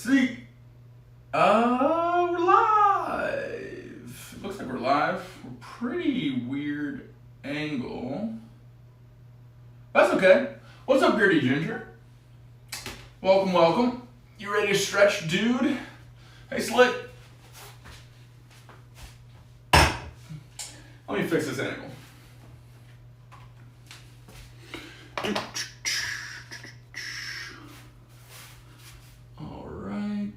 see. We're live. It looks like we're live. We're pretty weird angle. That's okay. What's up, Beardy Ginger? Welcome, welcome. You ready to stretch, dude? Hey, Slick. Let me fix this angle. All right.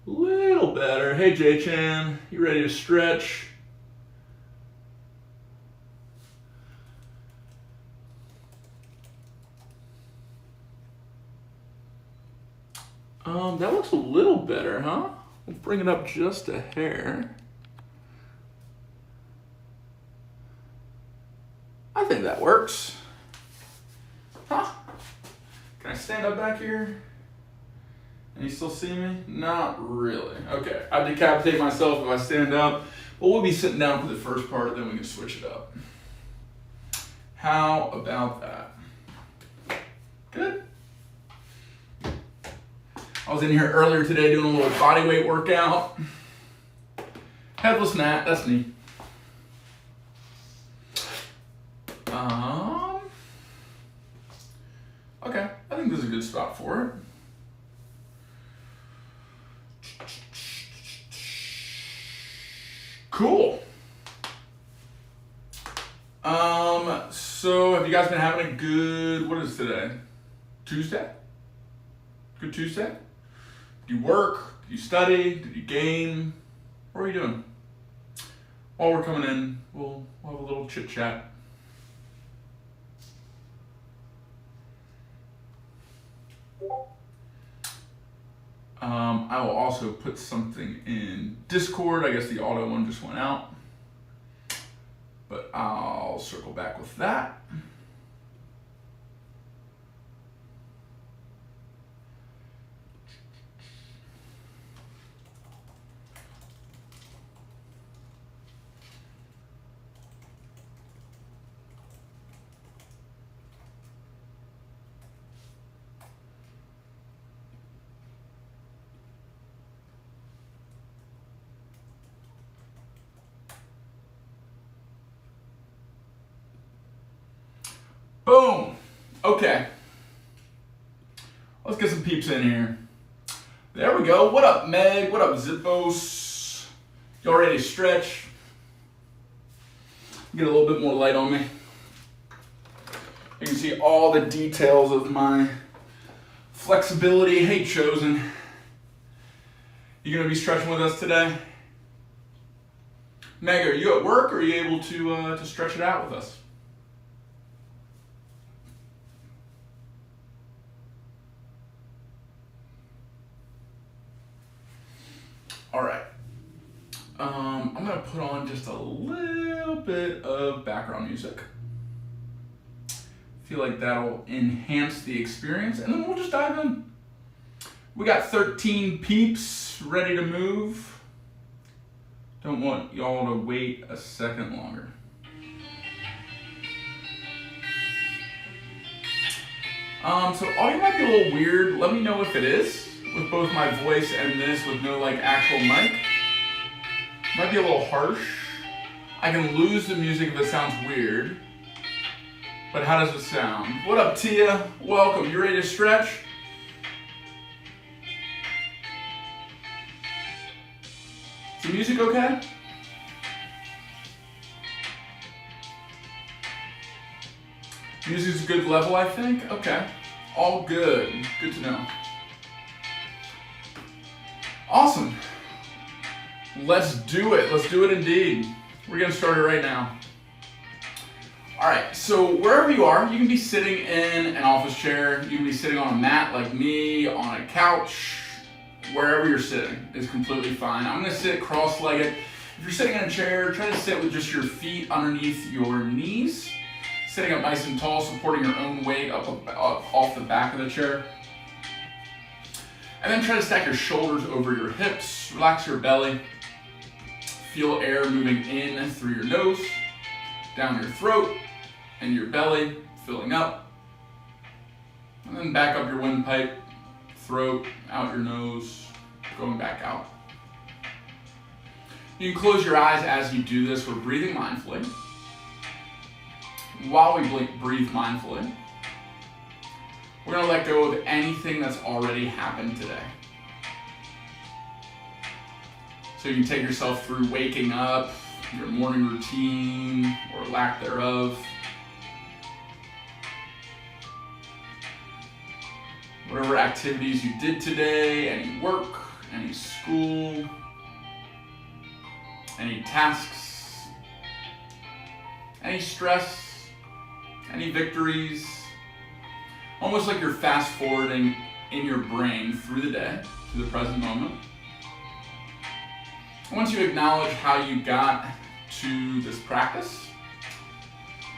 Little better. Hey, J-Chan. You ready to stretch? That looks a little better, huh? We'll bring it up just a hair. I think that works. Huh? Can I stand up back here? And you still see me? Not really. Okay, I decapitate myself if I stand up, but we'll be sitting down for the first part, then we can switch it up. How about that? Good. I was in here earlier today doing a little body weight workout. Headless Nat, that's me. Okay, I think this is a good spot for it. Cool. So have you guys been having a good, what is today? Tuesday? Good Tuesday? Do you work? Do you study? Did you game? What are you doing? While we're coming in, we'll have a little chit chat. I will also put something in Discord. I guess the auto one just went out, but I'll circle back with that. Boom. Okay. Let's get some peeps in here. There we go. What up, Meg? What up, Zippos? Y'all ready to stretch? Get a little bit more light on me. You can see all the details of my flexibility. Hey, Chosen. You gonna be stretching with us today? Meg, are you at work or are you able to stretch it out with us? All right, I'm gonna put on just a little bit of background music. Feel like that'll enhance the experience, and then we'll just dive in. We got 13 peeps ready to move. Don't want y'all to wait a second longer. So audio might be a little weird. Let me know if it is, with both my voice and this with no like actual mic. Might be a little harsh. I can lose the music if it sounds weird. But how does it sound? What up, Tia? Welcome. You ready to stretch? Is the music okay? Music's a good level, I think. Okay. All good. Good to know. Awesome. Let's do it. Let's do it indeed. We're getting started right now. All right, so wherever you are, you can be sitting in an office chair. You can be sitting on a mat like me, on a couch. Wherever you're sitting is completely fine. I'm gonna sit cross-legged. If you're sitting in a chair, try to sit with just your feet underneath your knees. Sitting up nice and tall, supporting your own weight up off the back of the chair. And then try to stack your shoulders over your hips, relax your belly. Feel air moving in through your nose, down your throat, and your belly, filling up. And then back up your windpipe throat, out your nose, going back out. You can close your eyes as you do this. We're breathing mindfully. While we breathe mindfully, we're going to let go of anything that's already happened today. So you can take yourself through waking up, your morning routine, or lack thereof. Whatever activities you did today, any work, any school, any tasks, any stress, any victories. Almost like you're fast forwarding in your brain through the day, to the present moment. Once you acknowledge how you got to this practice,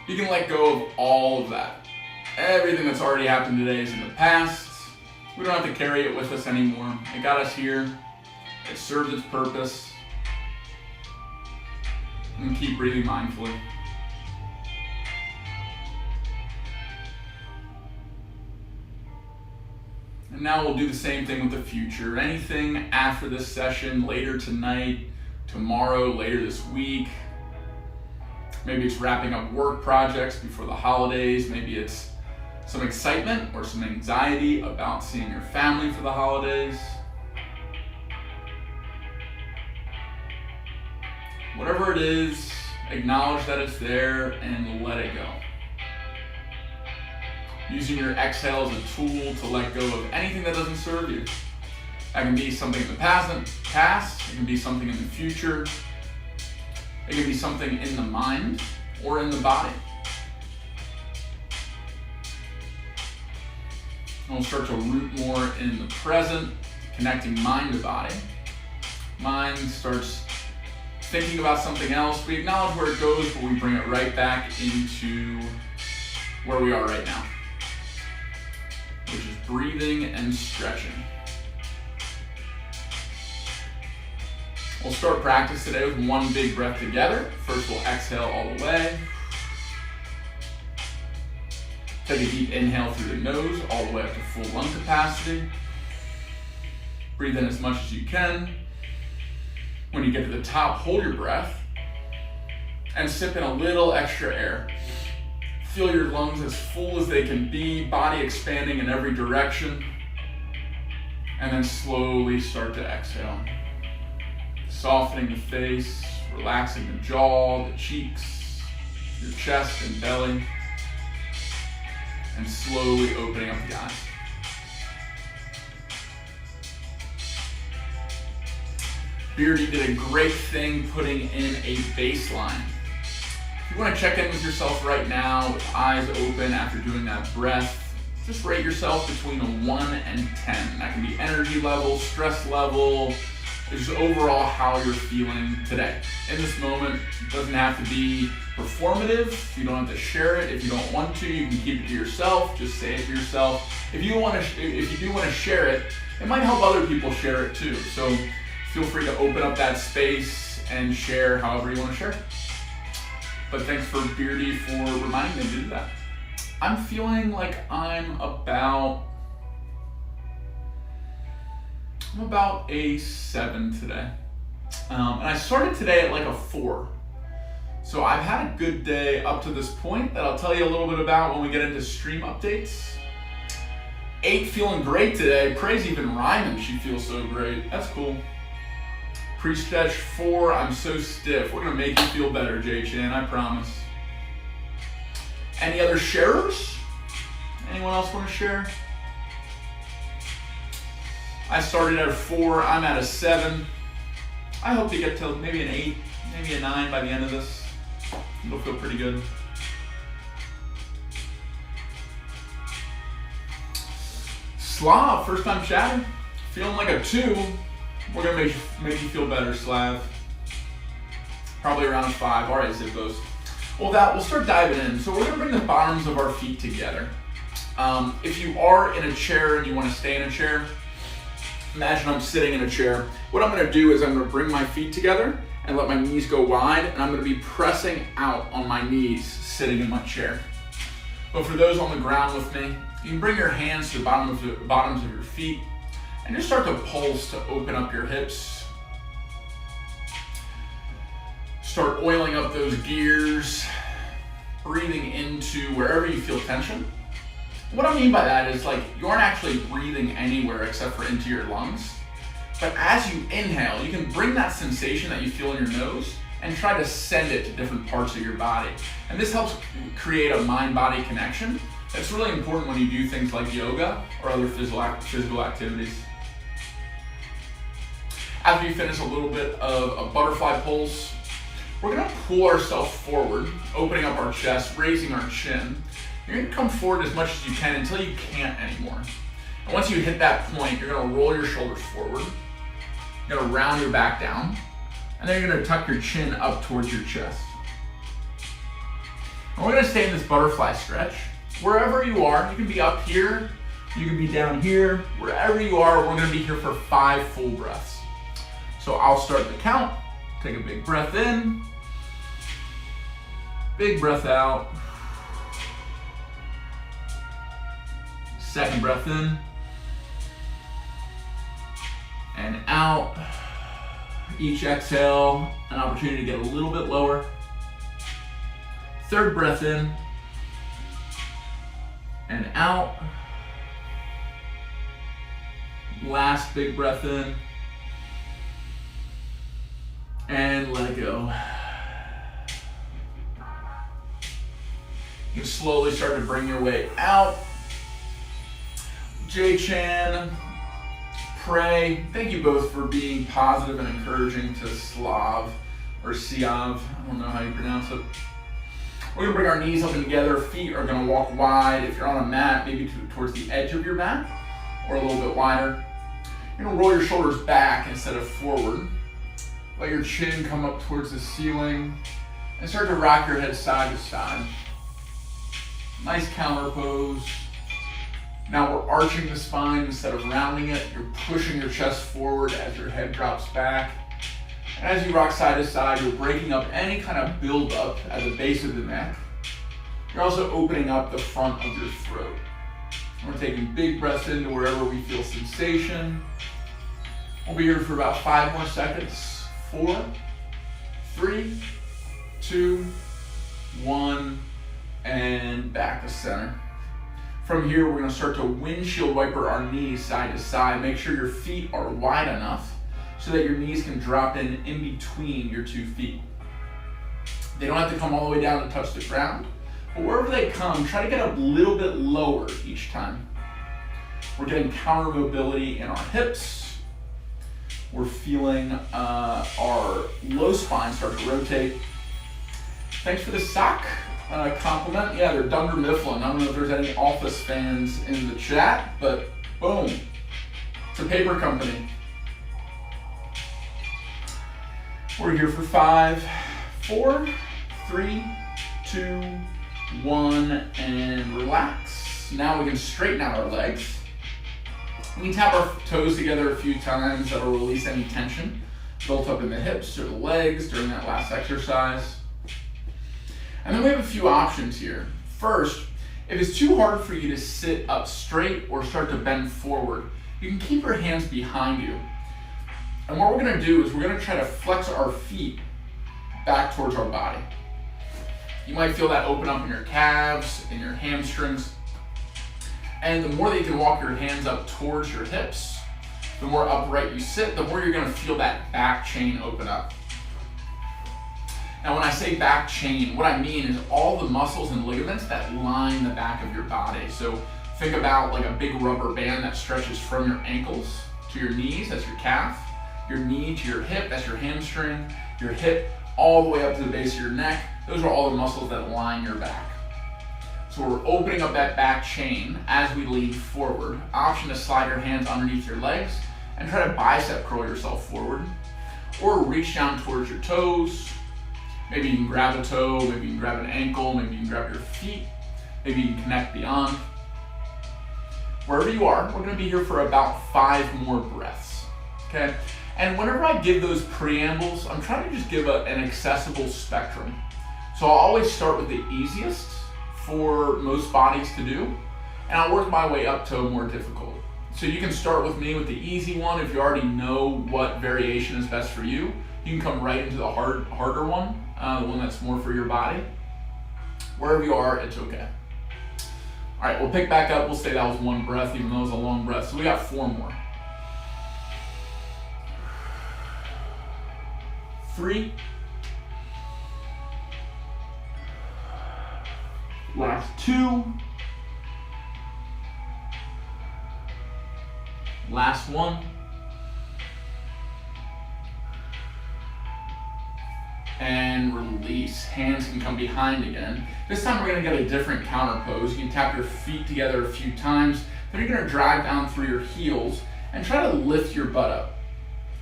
you can let go of all of that. Everything that's already happened today is in the past. We don't have to carry it with us anymore. It got us here. It served its purpose. And keep breathing mindfully. And now we'll do the same thing with the future. Anything after this session, later tonight, tomorrow, later this week. Maybe it's wrapping up work projects before the holidays. Maybe it's some excitement or some anxiety about seeing your family for the holidays. Whatever it is, acknowledge that it's there and let it go. Using your exhale as a tool to let go of anything that doesn't serve you. That can be something in the past, it can be something in the future, it can be something in the mind or in the body. And we'll start to root more in the present, connecting mind to body. Mind starts thinking about something else. We acknowledge where it goes, but we bring it right back into where we are right now, which is breathing and stretching. We'll start practice today with one big breath together. First, we'll exhale all the way. Take a deep inhale through the nose, all the way up to full lung capacity. Breathe in as much as you can. When you get to the top, hold your breath and sip in a little extra air. Feel your lungs as full as they can be, body expanding in every direction. And then slowly start to exhale. Softening the face, relaxing the jaw, the cheeks, your chest and belly, and slowly opening up the eyes. Beardy did a great thing putting in a baseline. If you want to check in with yourself right now with eyes open after doing that breath, just rate yourself between a 1 and 10. That can be energy level, stress level, just overall how you're feeling today. In this moment, it doesn't have to be performative. You don't have to share it. If you don't want to, you can keep it to yourself. Just say it to yourself. If you do want to share it, it might help other people share it too. So feel free to open up that space and share however you want to share. But thanks for Beardy for reminding me to do that. I'm feeling like I'm about a 7 today. And I started today at like a 4. So I've had a good day up to this point that I'll tell you a little bit about when we get into stream updates. 8 feeling great today. Praise even rhyming, she feels so great. That's cool. Pre-stretch 4, I'm so stiff. We're gonna make you feel better, J-Chan, I promise. Any other sharers? Anyone else want to share? I started at a 4, I'm at a 7. I hope to get to maybe an 8, maybe a 9 by the end of this. It'll feel pretty good. Slav, first time chatting. Feeling like a 2. We're gonna make you feel better, Slav. Probably around a 5. All right, Zippos. Well, we'll start diving in. So we're gonna bring the bottoms of our feet together. If you are in a chair and you wanna stay in a chair, imagine I'm sitting in a chair. What I'm gonna do is I'm gonna bring my feet together and let my knees go wide, and I'm gonna be pressing out on my knees sitting in my chair. But for those on the ground with me, you can bring your hands to the bottoms of your feet, And just start to pulse to open up your hips. Start oiling up those gears, breathing into wherever you feel tension. What I mean by that is like you aren't actually breathing anywhere except for into your lungs. But as you inhale, you can bring that sensation that you feel in your nose and try to send it to different parts of your body. And this helps create a mind-body connection. It's really important when you do things like yoga or other physical activities. After you finish a little bit of a butterfly pulse, we're gonna pull ourselves forward, opening up our chest, raising our chin. You're gonna come forward as much as you can until you can't anymore. And once you hit that point, you're gonna roll your shoulders forward. You're gonna round your back down, and then you're gonna tuck your chin up towards your chest. And we're gonna stay in this butterfly stretch. Wherever you are, you can be up here, you can be down here, wherever you are, we're gonna be here for 5 full breaths. So I'll start the count. Take a big breath in, big breath out. Second breath in and out. Each exhale, an opportunity to get a little bit lower. Third breath in and out. Last big breath in and let it go. You can slowly start to bring your weight out. Jay-chan, Pray, thank you both for being positive and encouraging to Slav, or Siav, I don't know how you pronounce it. We're gonna bring our knees up and together, feet are gonna walk wide. If you're on a mat, maybe towards the edge of your mat, or a little bit wider. You're gonna roll your shoulders back instead of forward. Let your chin come up towards the ceiling, and start to rock your head side to side. Nice counter pose. Now we're arching the spine instead of rounding it. You're pushing your chest forward as your head drops back. And as you rock side to side, you're breaking up any kind of buildup at the base of the neck. You're also opening up the front of your throat. We're taking big breaths into wherever we feel sensation. We'll be here for about 5 more seconds. 4, 3, 2, 1, and back to center. From here, we're gonna start to windshield wiper our knees side to side. Make sure your feet are wide enough so that your knees can drop in between your 2 feet. They don't have to come all the way down to touch the ground, but wherever they come, try to get a little bit lower each time. We're getting counter mobility in our hips. We're feeling our low spine start to rotate. Thanks for the sock. Compliment. Yeah, they're Dunder Mifflin. I don't know if there's any Office fans in the chat, but boom. It's a paper company. We're here for 5, 4, 3, 2, 1, and relax. Now we can straighten out our legs. We can tap our toes together a few times. That'll release any tension built up in the hips or the legs during that last exercise. And then we have a few options here. First, if it's too hard for you to sit up straight or start to bend forward, you can keep your hands behind you. And what we're gonna do is we're gonna try to flex our feet back towards our body. You might feel that open up in your calves, in your hamstrings. And the more that you can walk your hands up towards your hips, the more upright you sit, the more you're gonna feel that back chain open up. Now when I say back chain, what I mean is all the muscles and ligaments that line the back of your body. So think about like a big rubber band that stretches from your ankles to your knees, that's your calf, your knee to your hip, that's your hamstring, your hip all the way up to the base of your neck. Those are all the muscles that line your back. So we're opening up that back chain as we lean forward. Option to slide your hands underneath your legs and try to bicep curl yourself forward, or reach down towards your toes. Maybe you can grab a toe, maybe you can grab an ankle, maybe you can grab your feet, maybe you can connect beyond. Wherever you are, we're gonna be here for about 5 more breaths, okay? And whenever I give those preambles, I'm trying to just give an accessible spectrum. So I'll always start with the easiest for most bodies to do, and I'll work my way up to a more difficult. So you can start with me with the easy one. If you already know what variation is best for you, you can come right into the harder one, the one that's more for your body. Wherever you are, it's okay. All right, we'll pick back up. We'll say that was one breath, even though it was a long breath. So we got 4 more. 3. Last 2. Last 1. And release. Hands can come behind again. This time we're gonna get a different counter pose. You can tap your feet together a few times. Then you're gonna drive down through your heels and try to lift your butt up,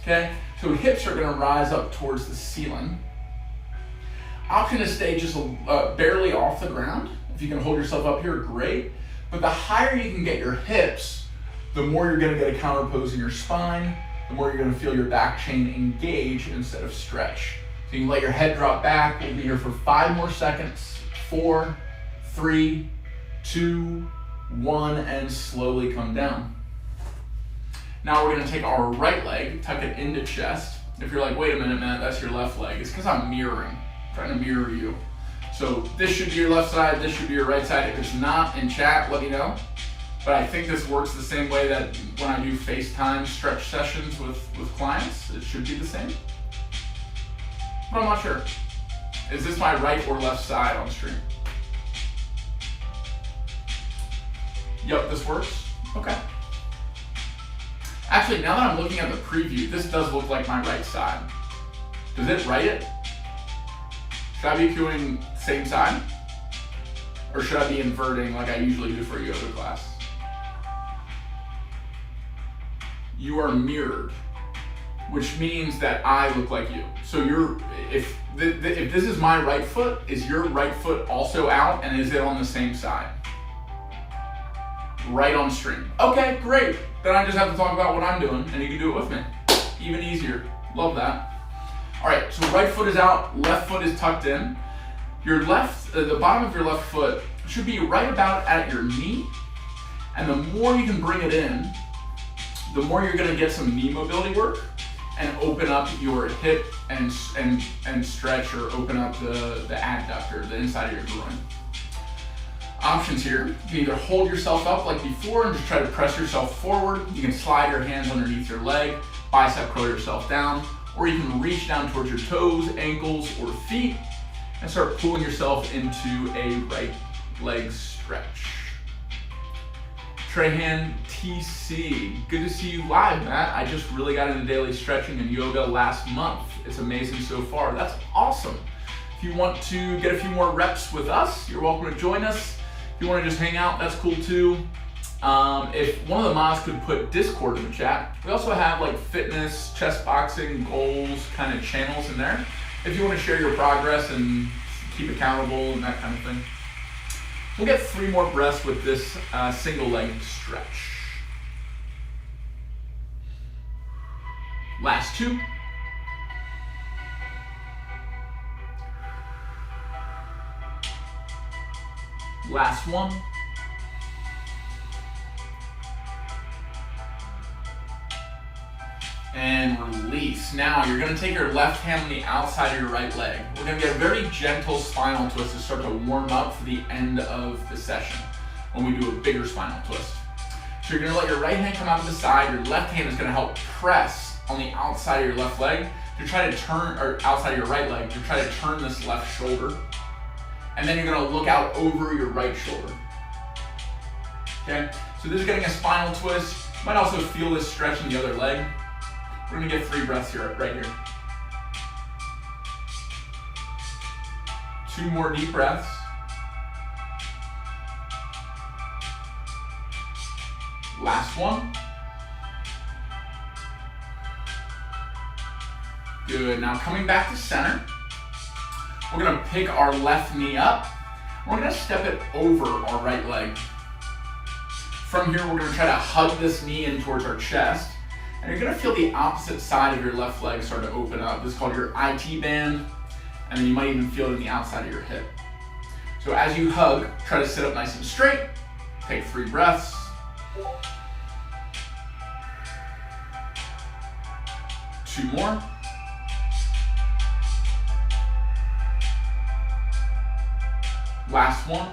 okay? So hips are gonna rise up towards the ceiling. Option to stay just barely off the ground. If you can hold yourself up here, great. But the higher you can get your hips, the more you're gonna get a counter pose in your spine, the more you're gonna feel your back chain engage instead of stretch. So you can let your head drop back. We'll be here for 5 more seconds. 4, 3, 2, 1, and slowly come down. Now we're gonna take our right leg, tuck it into chest. If you're like, wait a minute, Matt, that's your left leg. It's because I'm mirroring, trying to mirror you. So this should be your left side, this should be your right side. If it's not in chat, let me know. But I think this works the same way that when I do FaceTime stretch sessions with clients, it should be the same. But I'm not sure. Is this my right or left side on stream? Yep, this works. Okay. Actually, now that I'm looking at the preview, this does look like my right side. Does it write it? Should I be doing same side? Or should I be inverting like I usually do for a yoga class? You are mirrored, which means that I look like you. So if this is my right foot, is your right foot also out, and is it on the same side? Right on stream. Okay, great. Then I just have to talk about what I'm doing, and you can do it with me. Even easier. Love that. All right, so right foot is out, left foot is tucked in. Your the bottom of your left foot should be right about at your knee, and the more you can bring it in, the more you're gonna get some knee mobility work and open up your hip and stretch, or open up the adductor, the inside of your groin. Options here, you can either hold yourself up like before and just try to press yourself forward. You can slide your hands underneath your leg, bicep curl yourself down, or you can reach down towards your toes, ankles, or feet and start pulling yourself into a right leg stretch. Trahan TC, good to see you live, Matt. I just really got into daily stretching and yoga last month. It's amazing so far. That's awesome. If you want to get a few more reps with us, you're welcome to join us. If you want to just hang out, that's cool too. If one of the mods could put Discord in the chat, we also have like fitness, chess boxing, goals kind of channels in there. If you want to share your progress and keep accountable and that kind of thing. We'll get 3 more breaths with this single leg stretch. Last 2. Last 1. And release. Now you're going to take your left hand on the outside of your right leg. We're going to get a very gentle spinal twist to start to warm up for the end of the session when we do a bigger spinal twist. So you're going to let your right hand come out to the side. Your left hand is going to help press on the outside of your left leg to try to turn, or outside of your right leg, to try to turn this left shoulder. And then you're going to look out over your right shoulder. Okay? So this is getting a spinal twist. You might also feel this stretch in the other leg. We're gonna get 3 breaths here, right here. 2 more deep breaths. Last one. Good, now coming back to center, we're gonna pick our left knee up. We're gonna step it over our right leg. From here, we're gonna try to hug this knee in towards our chest. And you're gonna feel the opposite side of your left leg start to open up. This is called your IT band, and then you might even feel it in the outside of your hip. So as you hug, try to sit up nice and straight. Take 3 breaths. 2 more. Last one.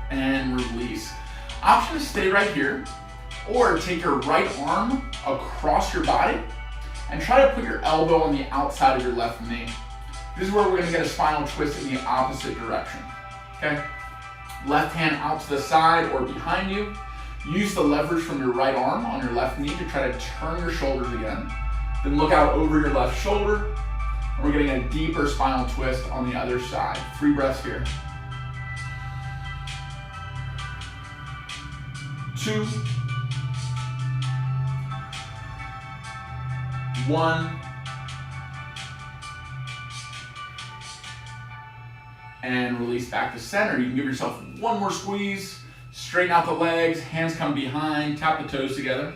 And release. Option to stay right here, or take your right arm across your body and try to put your elbow on the outside of your left knee. This is where we're gonna get a spinal twist in the opposite direction, okay? Left hand out to the side or behind you. Use the leverage from your right arm on your left knee to try to turn your shoulders again. Then look out over your left shoulder. And we're getting a deeper spinal twist on the other side. 3 breaths here. 2, 1, and release back to center. You can give yourself one more squeeze, straighten out the legs, hands come behind, tap the toes together.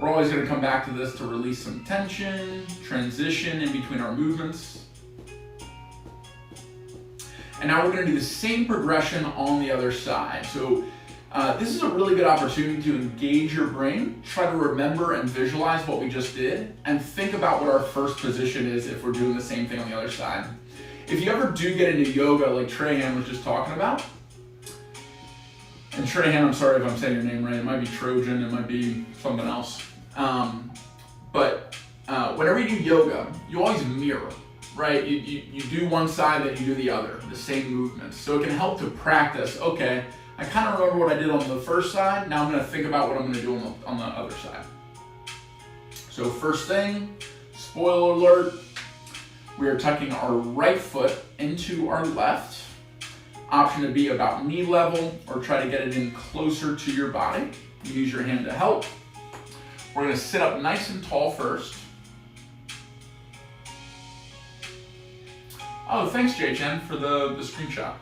We're always going to come back to this to release some tension, transition in between our movements. And now we're going to do the same progression on the other side. So this is a really good opportunity to engage your brain, try to remember and visualize what we just did, and think about what our first position is if we're doing the same thing on the other side. If you ever do get into yoga like Trahan was just talking about, and Trahan, I'm sorry if I'm saying your name right, it might be Trojan, it might be something else. But whenever you do yoga, you always mirror, right? You do one side, then you do the other, the same movements. So it can help to practice, okay, I kind of remember what I did on the first side, now I'm going to think about what I'm going to do on the other side. So first thing, spoiler alert, we are tucking our right foot into our left. Option to be about knee level or try to get it in closer to your body. You use your hand to help. We're going to sit up nice and tall first. Oh, thanks Jay Chen for the screenshot.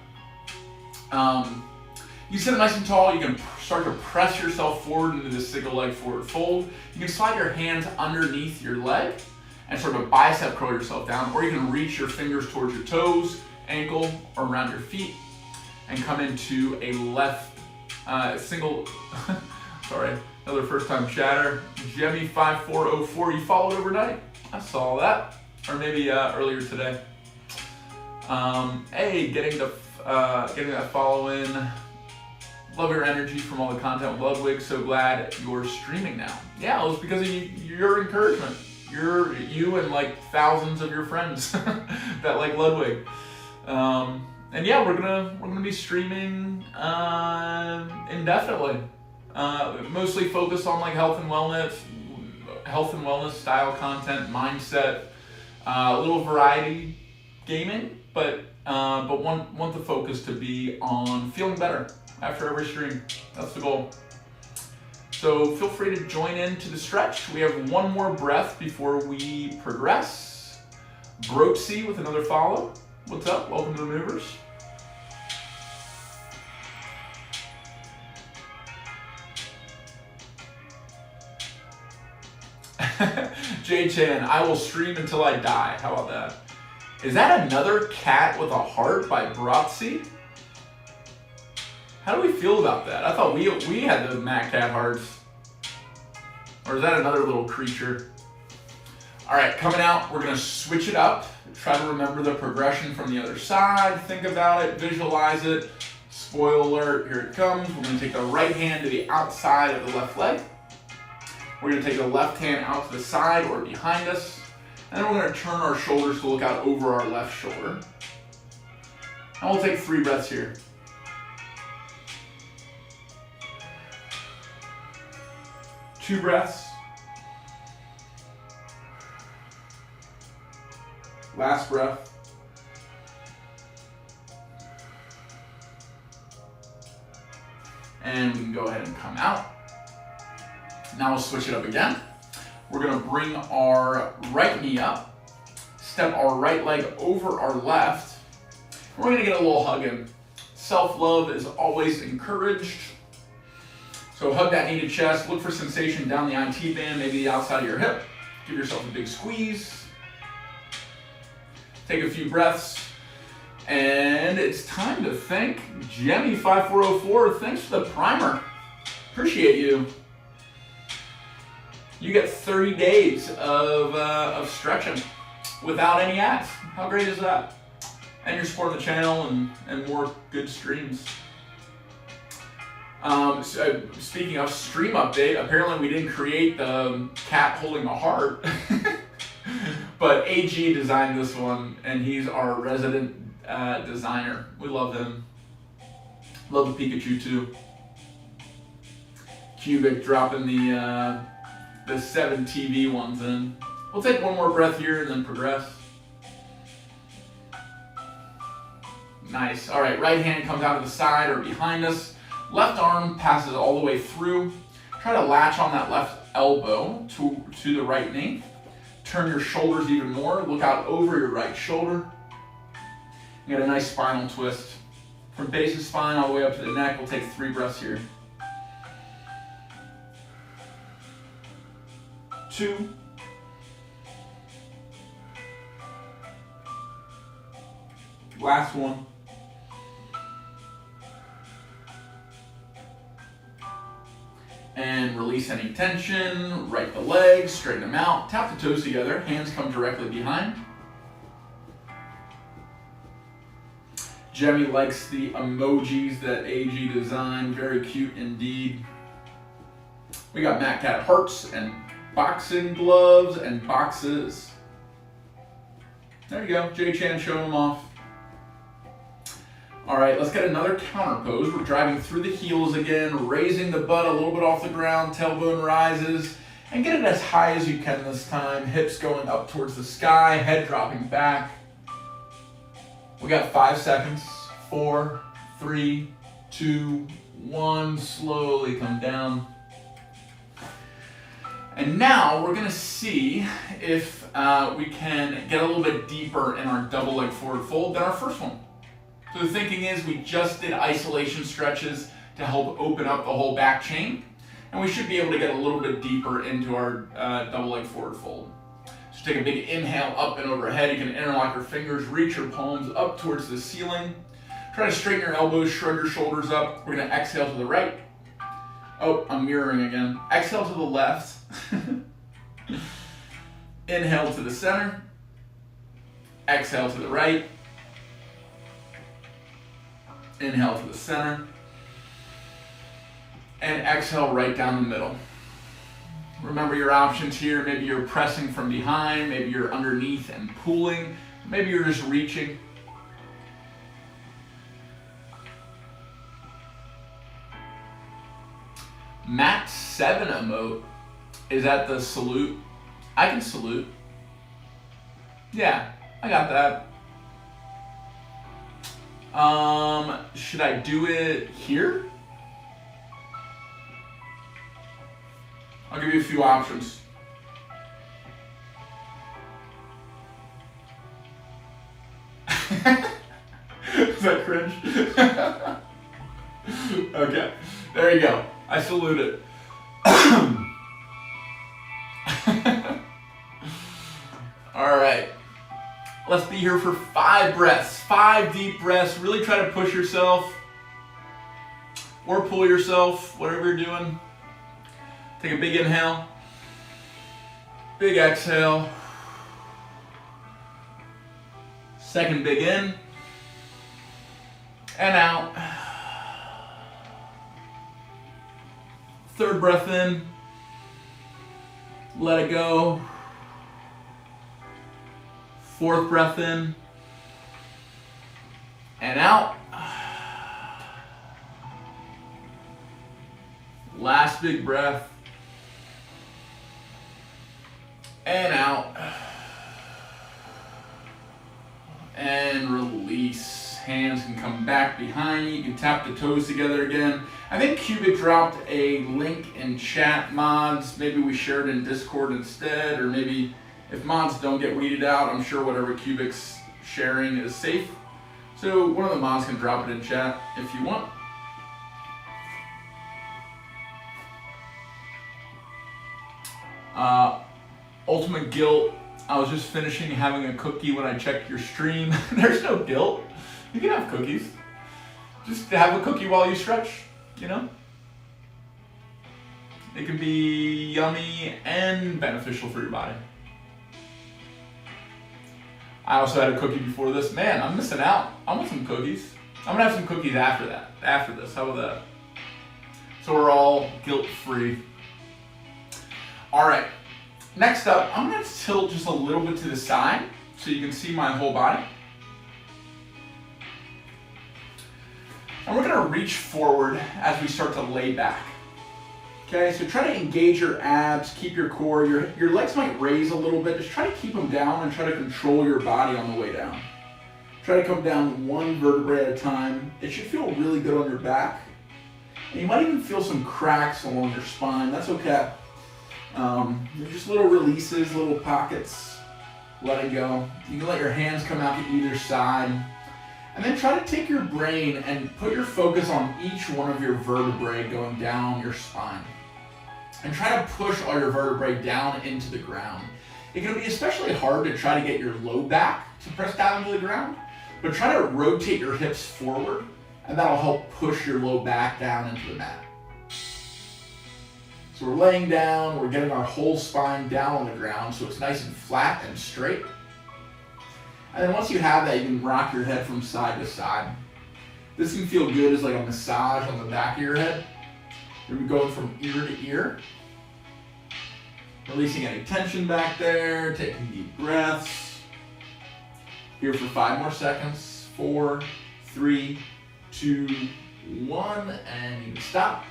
You sit up nice and tall, you can start to press yourself forward into the single leg forward fold. You can slide your hands underneath your leg and sort of bicep curl yourself down, or you can reach your fingers towards your toes, ankle, or around your feet, and come into a left single, sorry, another first time chatter. Jemmy5404, you followed overnight? I saw that, or maybe earlier today. Hey, getting that follow in. Love your energy from all the content with Ludwig. So glad you're streaming now. Yeah, it was because of your encouragement. You and like thousands of your friends that like Ludwig. And yeah, we're gonna be streaming indefinitely. Mostly focused on like health and wellness style content, mindset, a little variety gaming, but want the focus to be on feeling better after every stream. That's the goal. So feel free to join in to the stretch. We have one more breath before we progress. Broxy with another follow. What's up? Welcome to the Movers. Jay Chan, I will stream until I die. How about that? Is that another cat with a heart by Broxy? How do we feel about that? I thought we had the Matt Cat hearts. Or is that another little creature? All right, coming out, we're gonna switch it up. Try to remember the progression from the other side. Think about it, visualize it. Spoiler alert, here it comes. We're gonna take the right hand to the outside of the left leg. We're gonna take the left hand out to the side or behind us. And then we're gonna turn our shoulders to look out over our left shoulder. And we'll take 3 breaths here. 2 breaths. Last breath. And we can go ahead and come out. Now we'll switch it up again. We're gonna bring our right knee up, step our right leg over our left. And we're gonna get a little hug in. Self-love is always encouraged. So hug that knee to chest, look for sensation down the IT band, maybe the outside of your hip. Give yourself a big squeeze. Take a few breaths. And it's time to thank Jemmy5404. Thanks for the primer. Appreciate you. You get 30 days of stretching without any ads. How great is that? And you're supporting the channel and more good streams. So speaking of stream update, apparently we didn't create the cat holding a heart, but AG designed this one, and he's our resident designer. We love him. Love the Pikachu too. Cubic dropping the 7 TV ones in. We'll take one more breath here and then progress. Nice. All right, right hand comes out to the side or behind us. Left arm passes all the way through. Try to latch on that left elbow to the right knee. Turn your shoulders even more. Look out over your right shoulder. You get a nice spinal twist. From base of spine all the way up to the neck. We'll take 3 breaths here. 2. Last one. And release any tension. Right the legs, straighten them out. Tap the toes together. Hands come directly behind. Jemmy likes the emojis that AG designed. Very cute indeed. We got Matt Cat hearts and boxing gloves and boxes. There you go. J-Chan showing them off. All right, let's get another counter pose. We're driving through the heels again, raising the butt a little bit off the ground, tailbone rises, and get it as high as you can this time. Hips going up towards the sky, head dropping back. We got 5 seconds. 4, 3, 2, 1. Slowly come down. And now we're gonna see if we can get a little bit deeper in our double leg forward fold than our first one. So the thinking is we just did isolation stretches to help open up the whole back chain, and we should be able to get a little bit deeper into our double leg forward fold. So take a big inhale up and overhead. You can interlock your fingers, reach your palms up towards the ceiling. Try to straighten your elbows, shrug your shoulders up. We're gonna exhale to the right. Oh, I'm mirroring again. Exhale to the left. Inhale to the center. Exhale to the right. Inhale to the center. And exhale right down the middle. Remember your options here. Maybe you're pressing from behind. Maybe you're underneath and pulling. Maybe you're just reaching. Max 7 emote. Is that the salute? I can salute. Yeah, I got that. Should I do it here? I'll give you a few options. Is that cringe? Okay, there you go. I salute it. All right. Let's be here for 5 breaths. 5 deep breaths. Really try to push yourself or pull yourself, whatever you're doing. Take a big inhale. Big exhale. Second big in. And out. Third breath in. Let it go. Fourth breath in. And out. Last big breath. And out. And release. Hands can come back behind you. You can tap the toes together again. I think Cubic dropped a link in chat, mods. Maybe we share it in Discord instead, or maybe if mods don't get weeded out, I'm sure whatever Cubic's sharing is safe. So one of the mods can drop it in chat if you want. Ultimate guilt. I was just finishing having a cookie when I checked your stream. There's no guilt. You can have cookies. Just have a cookie while you stretch, you know? It can be yummy and beneficial for your body. I also had a cookie before this. Man, I'm missing out. I want some cookies. I'm gonna have some cookies after this. How about that? So we're all guilt-free. All right, next up, I'm gonna tilt just a little bit to the side so you can see my whole body. And we're gonna reach forward as we start to lay back. Okay, so try to engage your abs, keep your core. Your legs might raise a little bit. Just try to keep them down and try to control your body on the way down. Try to come down one vertebrae at a time. It should feel really good on your back. And you might even feel some cracks along your spine. That's okay. They're just little releases, little pockets. Let it go. You can let your hands come out to either side. And then try to take your brain and put your focus on each one of your vertebrae going down your spine. And try to push all your vertebrae down into the ground. It can be especially hard to try to get your low back to press down into the ground, but try to rotate your hips forward, and that'll help push your low back down into the mat. So we're laying down, we're getting our whole spine down on the ground so it's nice and flat and straight. And then once you have that, you can rock your head from side to side. This can feel good as like a massage on the back of your head. You're going from ear to ear. Releasing any tension back there, taking deep breaths. Here for 5 more seconds. 4, 3, 2, 1, and you can stop.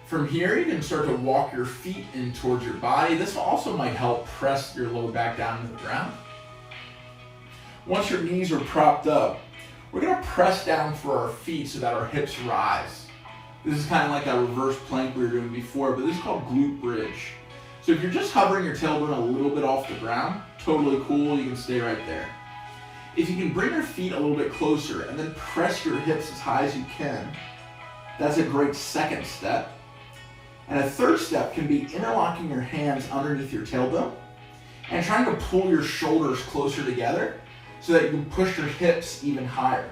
From here, you can start to walk your feet in towards your body. This also might help press your low back down into the ground. Once your knees are propped up, we're gonna press down for our feet so that our hips rise. This is kind of like a reverse plank we were doing before, but this is called glute bridge. So if you're just hovering your tailbone a little bit off the ground, totally cool, you can stay right there. If you can bring your feet a little bit closer and then press your hips as high as you can, that's a great second step. And a third step can be interlocking your hands underneath your tailbone and trying to pull your shoulders closer together so that you can push your hips even higher.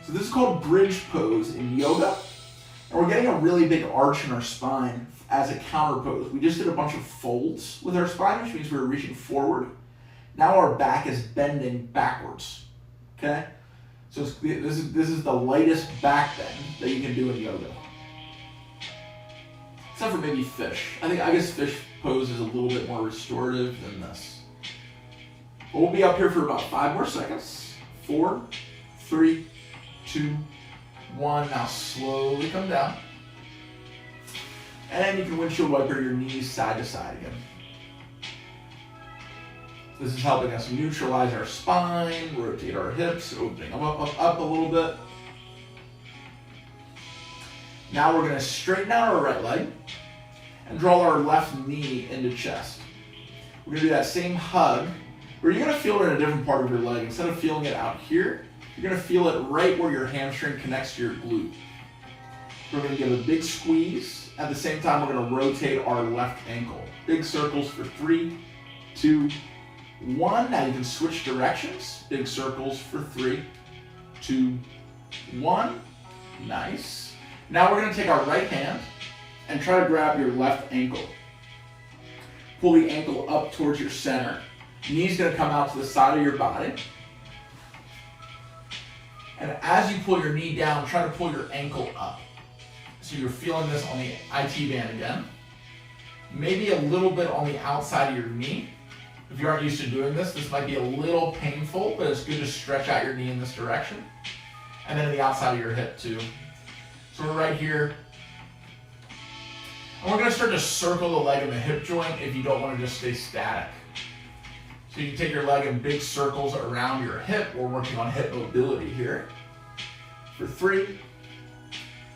So this is called bridge pose in yoga, and we're getting a really big arch in our spine as a counter pose. We just did a bunch of folds with our spine, which means we're reaching forward. Now our back is bending backwards, okay? So this is the lightest back bend that you can do in yoga. Except for maybe fish. I guess fish pose is a little bit more restorative than this. But we'll be up here for about 5 more seconds. 4, 3, 2, 1. Now slowly come down. And you can windshield wiper your knees side to side again. This is helping us neutralize our spine, rotate our hips, opening them up a little bit. Now we're gonna straighten out our right leg and draw our left knee into chest. We're gonna do that same hug, but you're gonna feel it in a different part of your leg. Instead of feeling it out here, you're gonna feel it right where your hamstring connects to your glute. We're gonna give a big squeeze. At the same time, we're gonna rotate our left ankle. Big circles for 3, 2, 1. Now you can switch directions. Big circles for 3, 2, 1. Nice. Now we're gonna take our right hand and try to grab your left ankle. Pull the ankle up towards your center. Knee's gonna come out to the side of your body. And as you pull your knee down, try to pull your ankle up. So you're feeling this on the IT band again. Maybe a little bit on the outside of your knee. If you aren't used to doing this, this might be a little painful, but it's good to stretch out your knee in this direction. And then the outside of your hip too. So we're right here. And we're gonna start to circle the leg and the hip joint if you don't wanna just stay static. So you can take your leg in big circles around your hip. We're working on hip mobility here. For 3,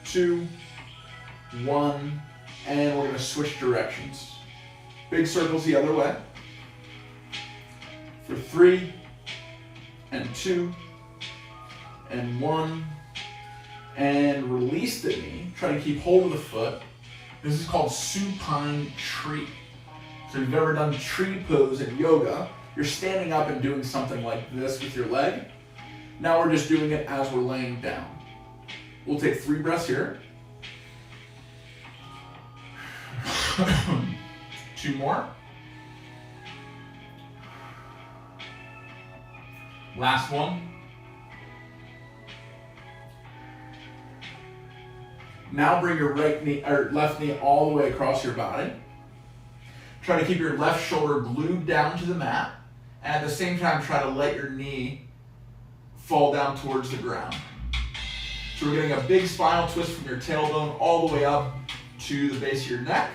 2, 1, and we're gonna switch directions. Big circles the other way. For 3, and 2, and 1, and release the knee. Try to keep hold of the foot. This is called supine tree. So if you've ever done tree pose in yoga, you're standing up and doing something like this with your leg. Now we're just doing it as we're laying down. We'll take 3 breaths here. 2 more. Last one. Now bring your right knee or left knee all the way across your body. Try to keep your left shoulder glued down to the mat, and at the same time try to let your knee fall down towards the ground. So we're getting a big spinal twist from your tailbone all the way up to the base of your neck.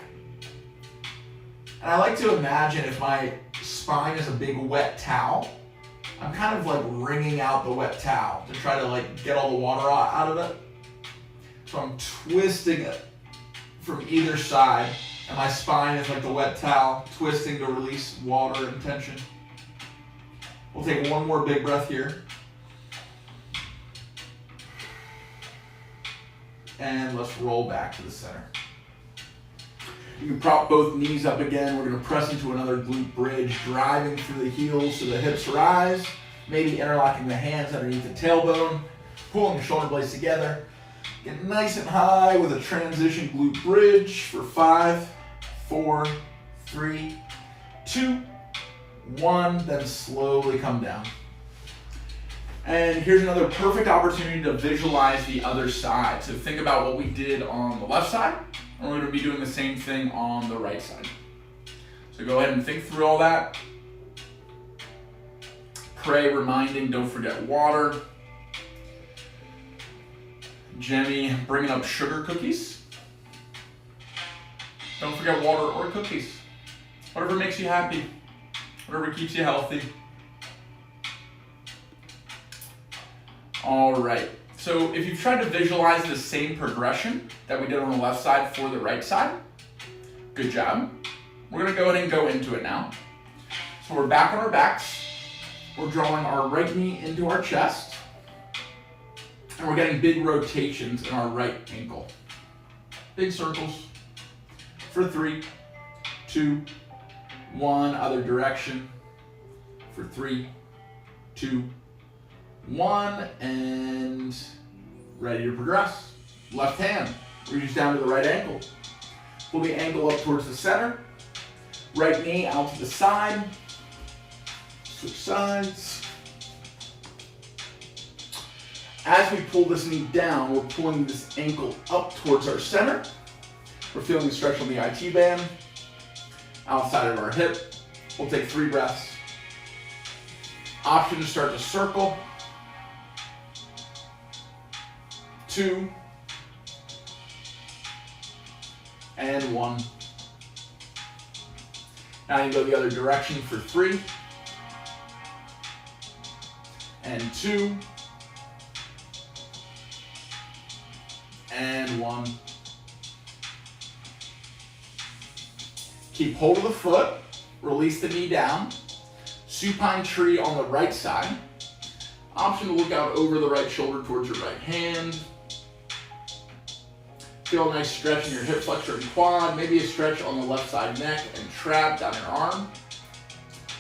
And I like to imagine if my spine is a big wet towel, I'm kind of like wringing out the wet towel to try to like get all the water out of it. So I'm twisting it from either side, and my spine is like the wet towel, twisting to release water and tension. We'll take one more big breath here. And let's roll back to the center. You can prop both knees up again. We're going to press into another glute bridge, driving through the heels so the hips rise, maybe interlocking the hands underneath the tailbone, pulling the shoulder blades together. Get nice and high with a transition glute bridge for 5, 4, 3, 2, 1, then slowly come down. And here's another perfect opportunity to visualize the other side. So think about what we did on the left side, and we're going to be doing the same thing on the right side. So go ahead and think through all that. Pray, reminding, don't forget water. Jenny bringing up sugar cookies. Don't forget water or cookies. Whatever makes you happy, whatever keeps you healthy. All right, so if you've tried to visualize the same progression that we did on the left side for the right side, good job. We're gonna go ahead and go into it now. So we're back on our backs. We're drawing our right knee into our chest. And we're getting big rotations in our right ankle. Big circles for 3, 2, 1, other direction for 3, 2, 1, and ready to progress. Left hand, reach down to the right ankle. Pull the ankle up towards the center. Right knee out to the side. Switch sides. As we pull this knee down, we're pulling this ankle up towards our center. We're feeling the stretch on the IT band. Outside of our hip. We'll take 3 breaths. Option to start to circle. 2, and 1. Now you go the other direction for 3, and 2, and 1. Keep hold of the foot, release the knee down. Supine tree on the right side. Option to look out over the right shoulder towards your right hand. Feel a nice stretch in your hip flexor and quad, maybe a stretch on the left side neck and trap down your arm.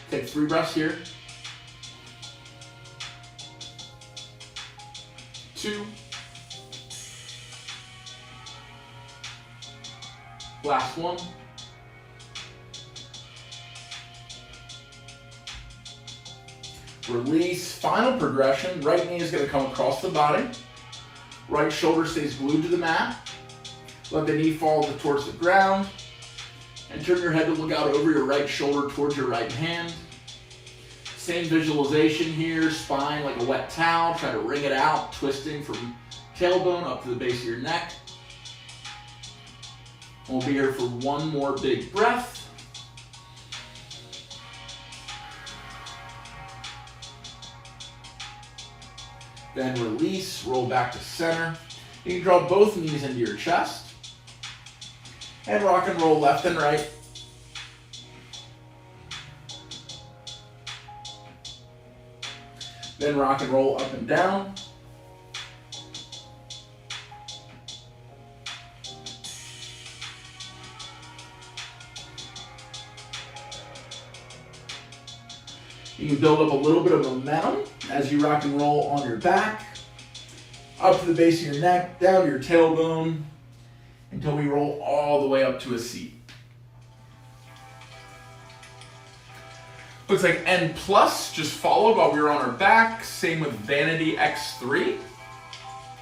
Take 3 breaths here. 2. Last one. Release, final progression. Right knee is going to come across the body. Right shoulder stays glued to the mat. Let the knee fall towards the ground. And turn your head to look out over your right shoulder towards your right hand. Same visualization here, spine like a wet towel. Try to wring it out, twisting from tailbone up to the base of your neck. We'll be here for one more big breath. Then release, roll back to center. You can draw both knees into your chest. And rock and roll left and right. Then rock and roll up and down. You can build up a little bit of momentum as you rock and roll on your back, up to the base of your neck, down to your tailbone, until we roll all the way up to a seat. Looks like N plus just followed while we were on our back. Same with Vanity X3.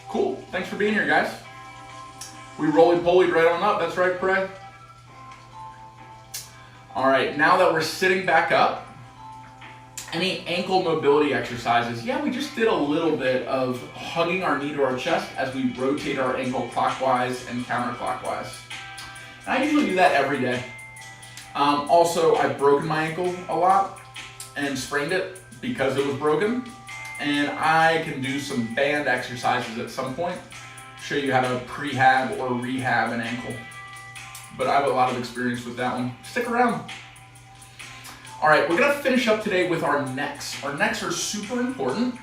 Cool, thanks for being here, guys. We roly-polied right on up, that's right, Pray. All right, now that we're sitting back up, any ankle mobility exercises? Yeah, we just did a little bit of hugging our knee to our chest as we rotate our ankle clockwise and counterclockwise. And I usually do that every day. Also, I've broken my ankle a lot and sprained it because it was broken. And I can do some band exercises at some point, show you how to prehab or rehab an ankle. But I have a lot of experience with that one. Stick around. All right, we're gonna finish up today with our necks. Our necks are super important,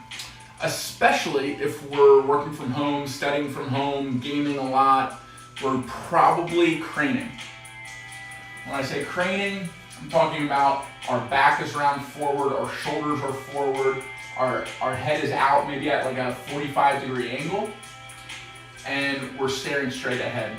especially if we're working from home, studying from home, gaming a lot. We're probably craning. When I say craning, I'm talking about our back is round forward, our shoulders are forward, our head is out maybe at like a 45-degree angle, and we're staring straight ahead.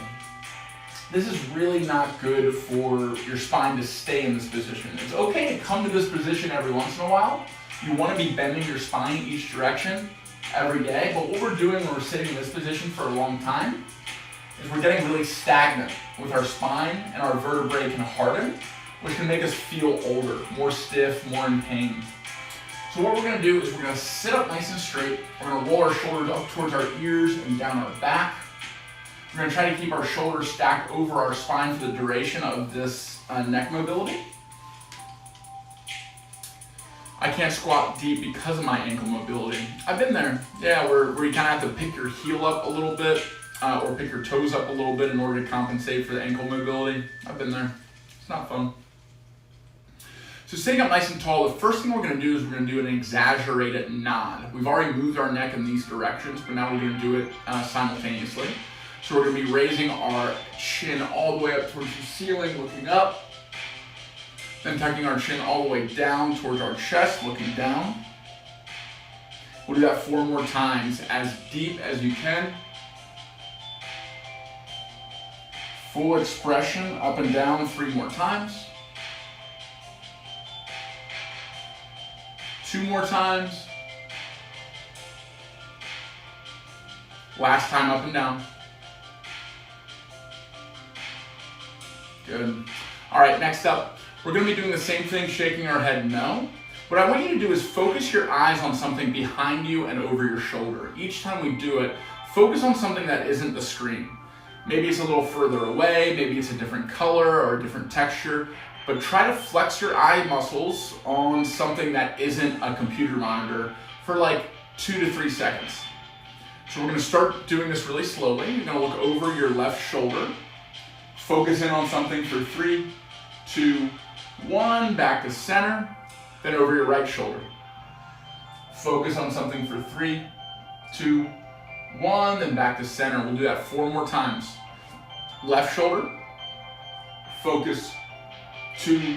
This is really not good for your spine to stay in this position. It's okay to come to this position every once in a while. You want to be bending your spine each direction every day, but what we're doing when we're sitting in this position for a long time is we're getting really stagnant with our spine, and our vertebrae can harden, which can make us feel older, more stiff, more in pain. So what we're gonna do is we're gonna sit up nice and straight. We're gonna roll our shoulders up towards our ears and down our back. We're gonna try to keep our shoulders stacked over our spine for the duration of this neck mobility. I can't squat deep because of my ankle mobility. I've been there, yeah, where you kind of have to pick your heel up a little bit, or pick your toes up a little bit in order to compensate for the ankle mobility. I've been there. It's not fun. So sitting up nice and tall, the first thing we're gonna do is we're gonna do an exaggerated nod. We've already moved our neck in these directions, but now we're gonna do it simultaneously. So we're gonna be raising our chin all the way up towards the ceiling, looking up. Then tucking our chin all the way down towards our chest, looking down. We'll do that 4 more times, as deep as you can. Full expression, up and down 3 more times. 2 more times. Last time, up and down. Good. All right, next up, we're gonna be doing the same thing, shaking our head no. What I want you to do is focus your eyes on something behind you and over your shoulder. Each time we do it, focus on something that isn't the screen. Maybe it's a little further away, maybe it's a different color or a different texture, but try to flex your eye muscles on something that isn't a computer monitor for like 2 to 3 seconds. So we're gonna start doing this really slowly. You're gonna look over your left shoulder, focus in on something for 3, 2, 1, back to center, then over your right shoulder. Focus on something for 3, 2, 1, then back to center. We'll do that 4 more times. Left shoulder, focus, 2,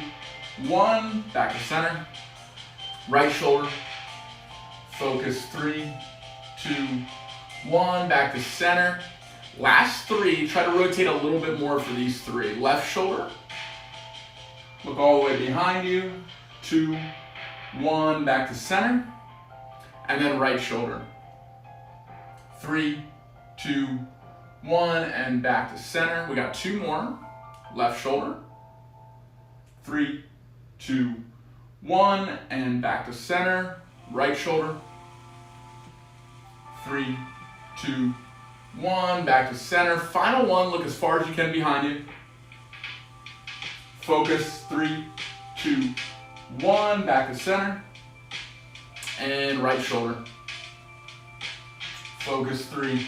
1, back to center. Right shoulder, focus, 3, 2, 1, back to center. Last 3, try to rotate a little bit more for these 3. Left shoulder, look all the way behind you, 2, 1, back to center. And then right shoulder. 3, 2, 1, and back to center. We got 2 more. Left shoulder. 3, 2, 1, and back to center. Right shoulder. 3, 2, 1, back to center. Final one, look as far as you can behind you. Focus, 3, 2, 1, back to center. And right shoulder. Focus, 3,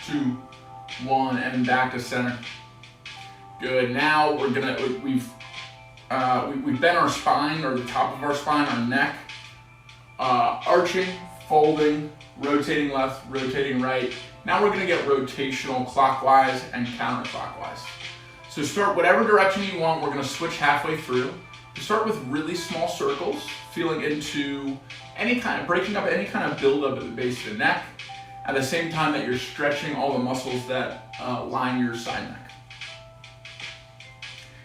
2, 1, and back to center. Good. Now we've bent our spine, or the top of our spine, our neck, arching, folding, rotating left, rotating right. Now we're gonna get rotational clockwise and counterclockwise. So start whatever direction you want. We're gonna switch halfway through. You start with really small circles, feeling into breaking up any kind of buildup at the base of the neck, at the same time that you're stretching all the muscles that line your side neck.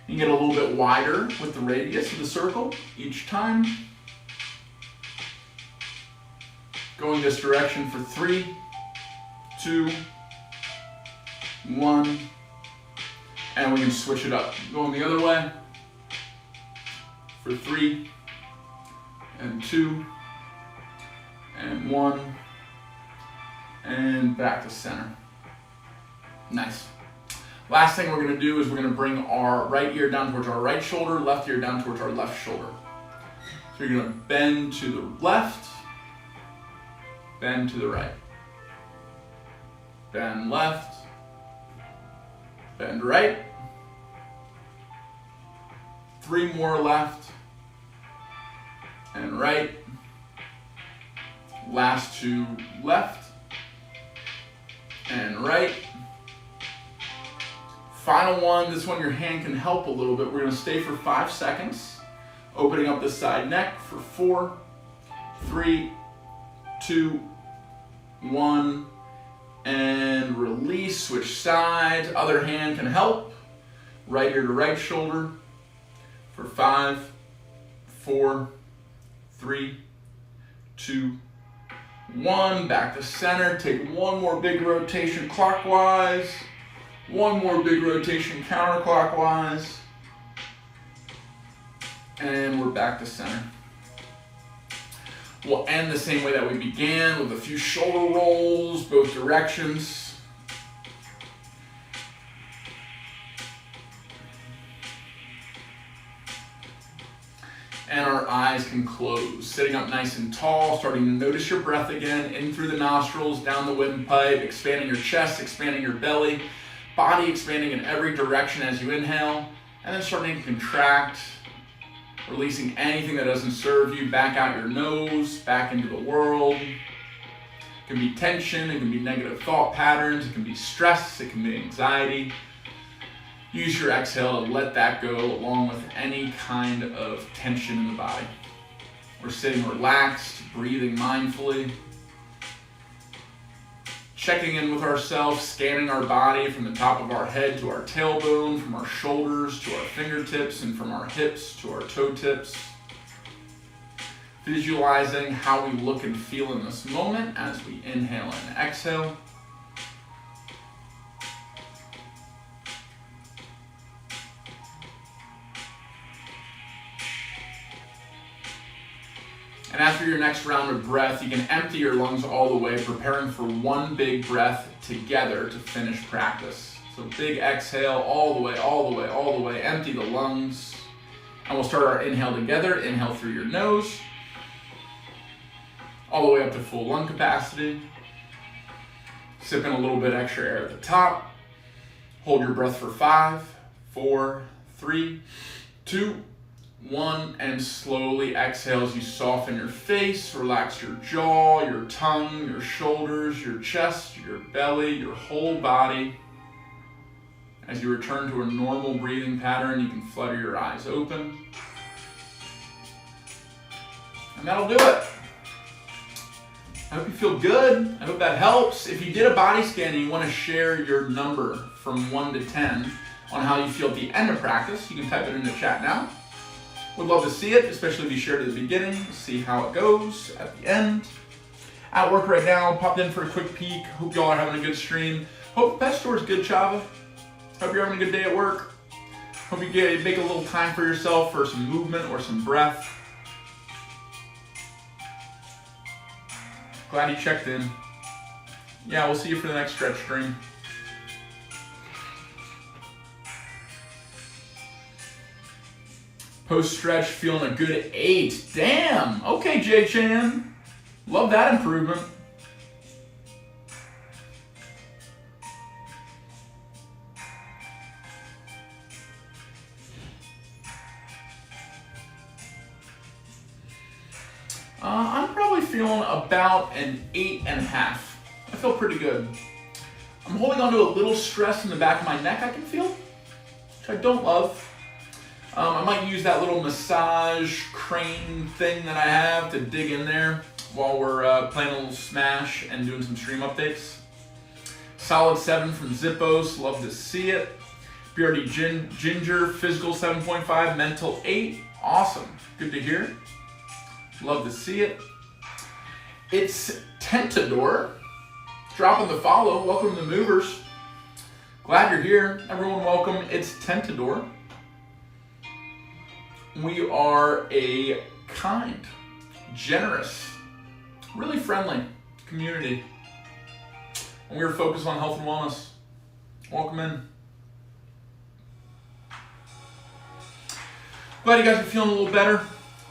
You can get a little bit wider with the radius of the circle each time. Going this direction for 3, 2, 1, and we can switch it up. Going the other way for 3, and 2, and 1, and back to center. Nice. Last thing we're going to do is we're going to bring our right ear down towards our right shoulder, left ear down towards our left shoulder. So you're going to bend to the left, bend to the right. Bend left, bend right. 3 more left and right. Last 2 left and right. Final one, this one your hand can help a little bit. We're going to stay for 5 seconds, opening up the side neck for 4, 3, 2, 1, and release, switch sides. Other hand can help. Right ear to right shoulder for 5, 4, 3, 2, 1. Back to center. Take one more big rotation clockwise. One more big rotation counterclockwise. And we're back to center. We'll end the same way that we began with a few shoulder rolls, both directions. And our eyes can close. Sitting up nice and tall, starting to notice your breath again, in through the nostrils, down the windpipe, expanding your chest, expanding your belly, body expanding in every direction as you inhale, and then starting to contract, releasing anything that doesn't serve you back out your nose, back into the world. It can be tension, it can be negative thought patterns, it can be stress, it can be anxiety. Use your exhale to let that go along with any kind of tension in the body. We're sitting relaxed, breathing mindfully, checking in with ourselves, scanning our body from the top of our head to our tailbone, from our shoulders to our fingertips, and from our hips to our toe tips. Visualizing how we look and feel in this moment as we inhale and exhale. And after your next round of breath, you can empty your lungs all the way, preparing for one big breath together to finish practice. So big exhale all the way, all the way, all the way. Empty the lungs. And we'll start our inhale together. Inhale through your nose, all the way up to full lung capacity. Sip in a little bit extra air at the top. Hold your breath for 5, 4, 3, 2, 1, and slowly exhale as you soften your face, relax your jaw, your tongue, your shoulders, your chest, your belly, your whole body. As you return to a normal breathing pattern, you can flutter your eyes open. And that'll do it. I hope you feel good. I hope that helps. If you did a body scan and you want to share your number from 1 to 10 on how you feel at the end of practice, you can type it in the chat now. Would love to see it, especially if you shared at the beginning, see how it goes at the end. At work right now, popped in for a quick peek. Hope y'all are having a good stream. Hope Pet Store's good, Chava. Hope you're having a good day at work. Hope you make a little time for yourself for some movement or some breath. Glad you checked in. Yeah, we'll see you for the next stretch stream. Post-stretch, feeling a good 8. Damn! Okay, J-Chan. Love that improvement. I'm probably feeling about an 8.5. I feel pretty good. I'm holding on to a little stress in the back of my neck I can feel, which I don't love. I might use that little massage crane thing that I have to dig in there while we're playing a little Smash and doing some stream updates. Solid 7 from Zippos, love to see it. BRD Ginger, physical 7.5, mental 8. Awesome. Good to hear. Love to see it. It's Tentador. Dropping the follow. Welcome to the Movers. Glad you're here. Everyone, welcome. It's Tentador. We are a kind, generous, really friendly community. And we are focused on health and wellness. Welcome in. Glad you guys are feeling a little better.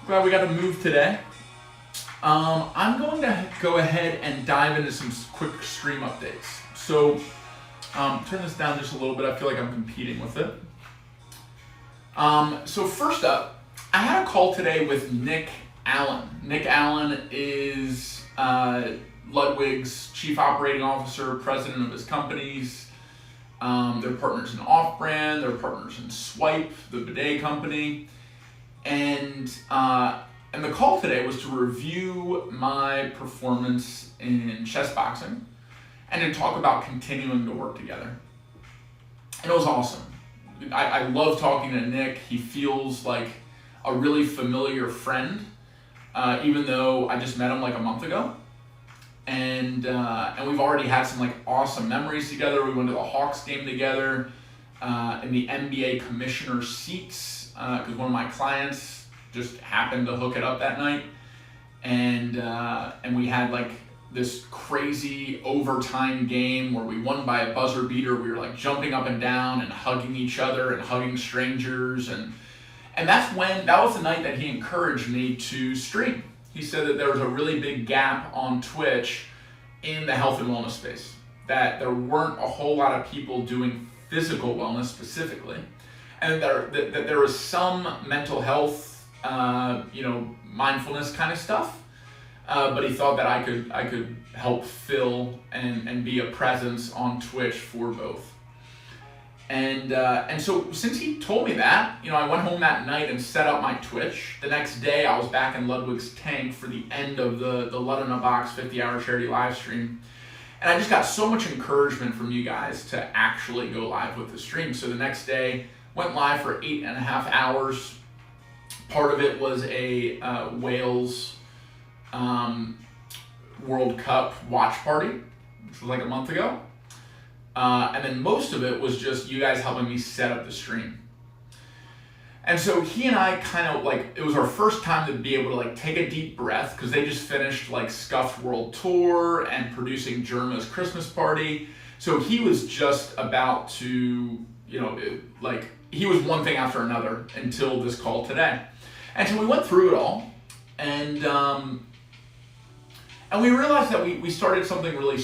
Glad we got to move today. I'm going to go ahead and dive into some quick stream updates. So, turn this down just a little bit. I feel like I'm competing with it. So first up, I had a call today with Nick Allen. Nick Allen is Ludwig's chief operating officer, president of his companies. They're partners in Off-Brand, they're partners in Swipe, the bidet company. And the call today was to review my performance in chess boxing and to talk about continuing to work together. And it was awesome. I love talking to Nick. He feels like a really familiar friend, even though I just met him like a month ago. And we've already had some like awesome memories together. We went to the Hawks game together in the NBA commissioner seats because one of my clients just happened to hook it up that night, and we had like this crazy overtime game where we won by a buzzer beater. We were like jumping up and down and hugging each other and hugging strangers, and that was the night that he encouraged me to stream. He said that there was a really big gap on Twitch in the health and wellness space, that there weren't a whole lot of people doing physical wellness specifically, and that there was some mental health, mindfulness kind of stuff, but he thought that I could help fill and be a presence on Twitch for both. And so since he told me that, I went home that night and set up my Twitch. The next day I was back in Ludwig's tank for the end of the Lud in a Box 50-hour charity live stream. And I just got so much encouragement from you guys to actually go live with the stream. So the next day, went live for 8.5 hours. Part of it was a Wales World Cup watch party, which was like a month ago. And then most of it was just you guys helping me set up the stream. And so he and I kind of it was our first time to be able to take a deep breath, because they just finished Scuffed World Tour and producing Germa's Christmas party. So he was just about to, he was one thing after another until this call today. And so we went through it all, and we realized that we started something really,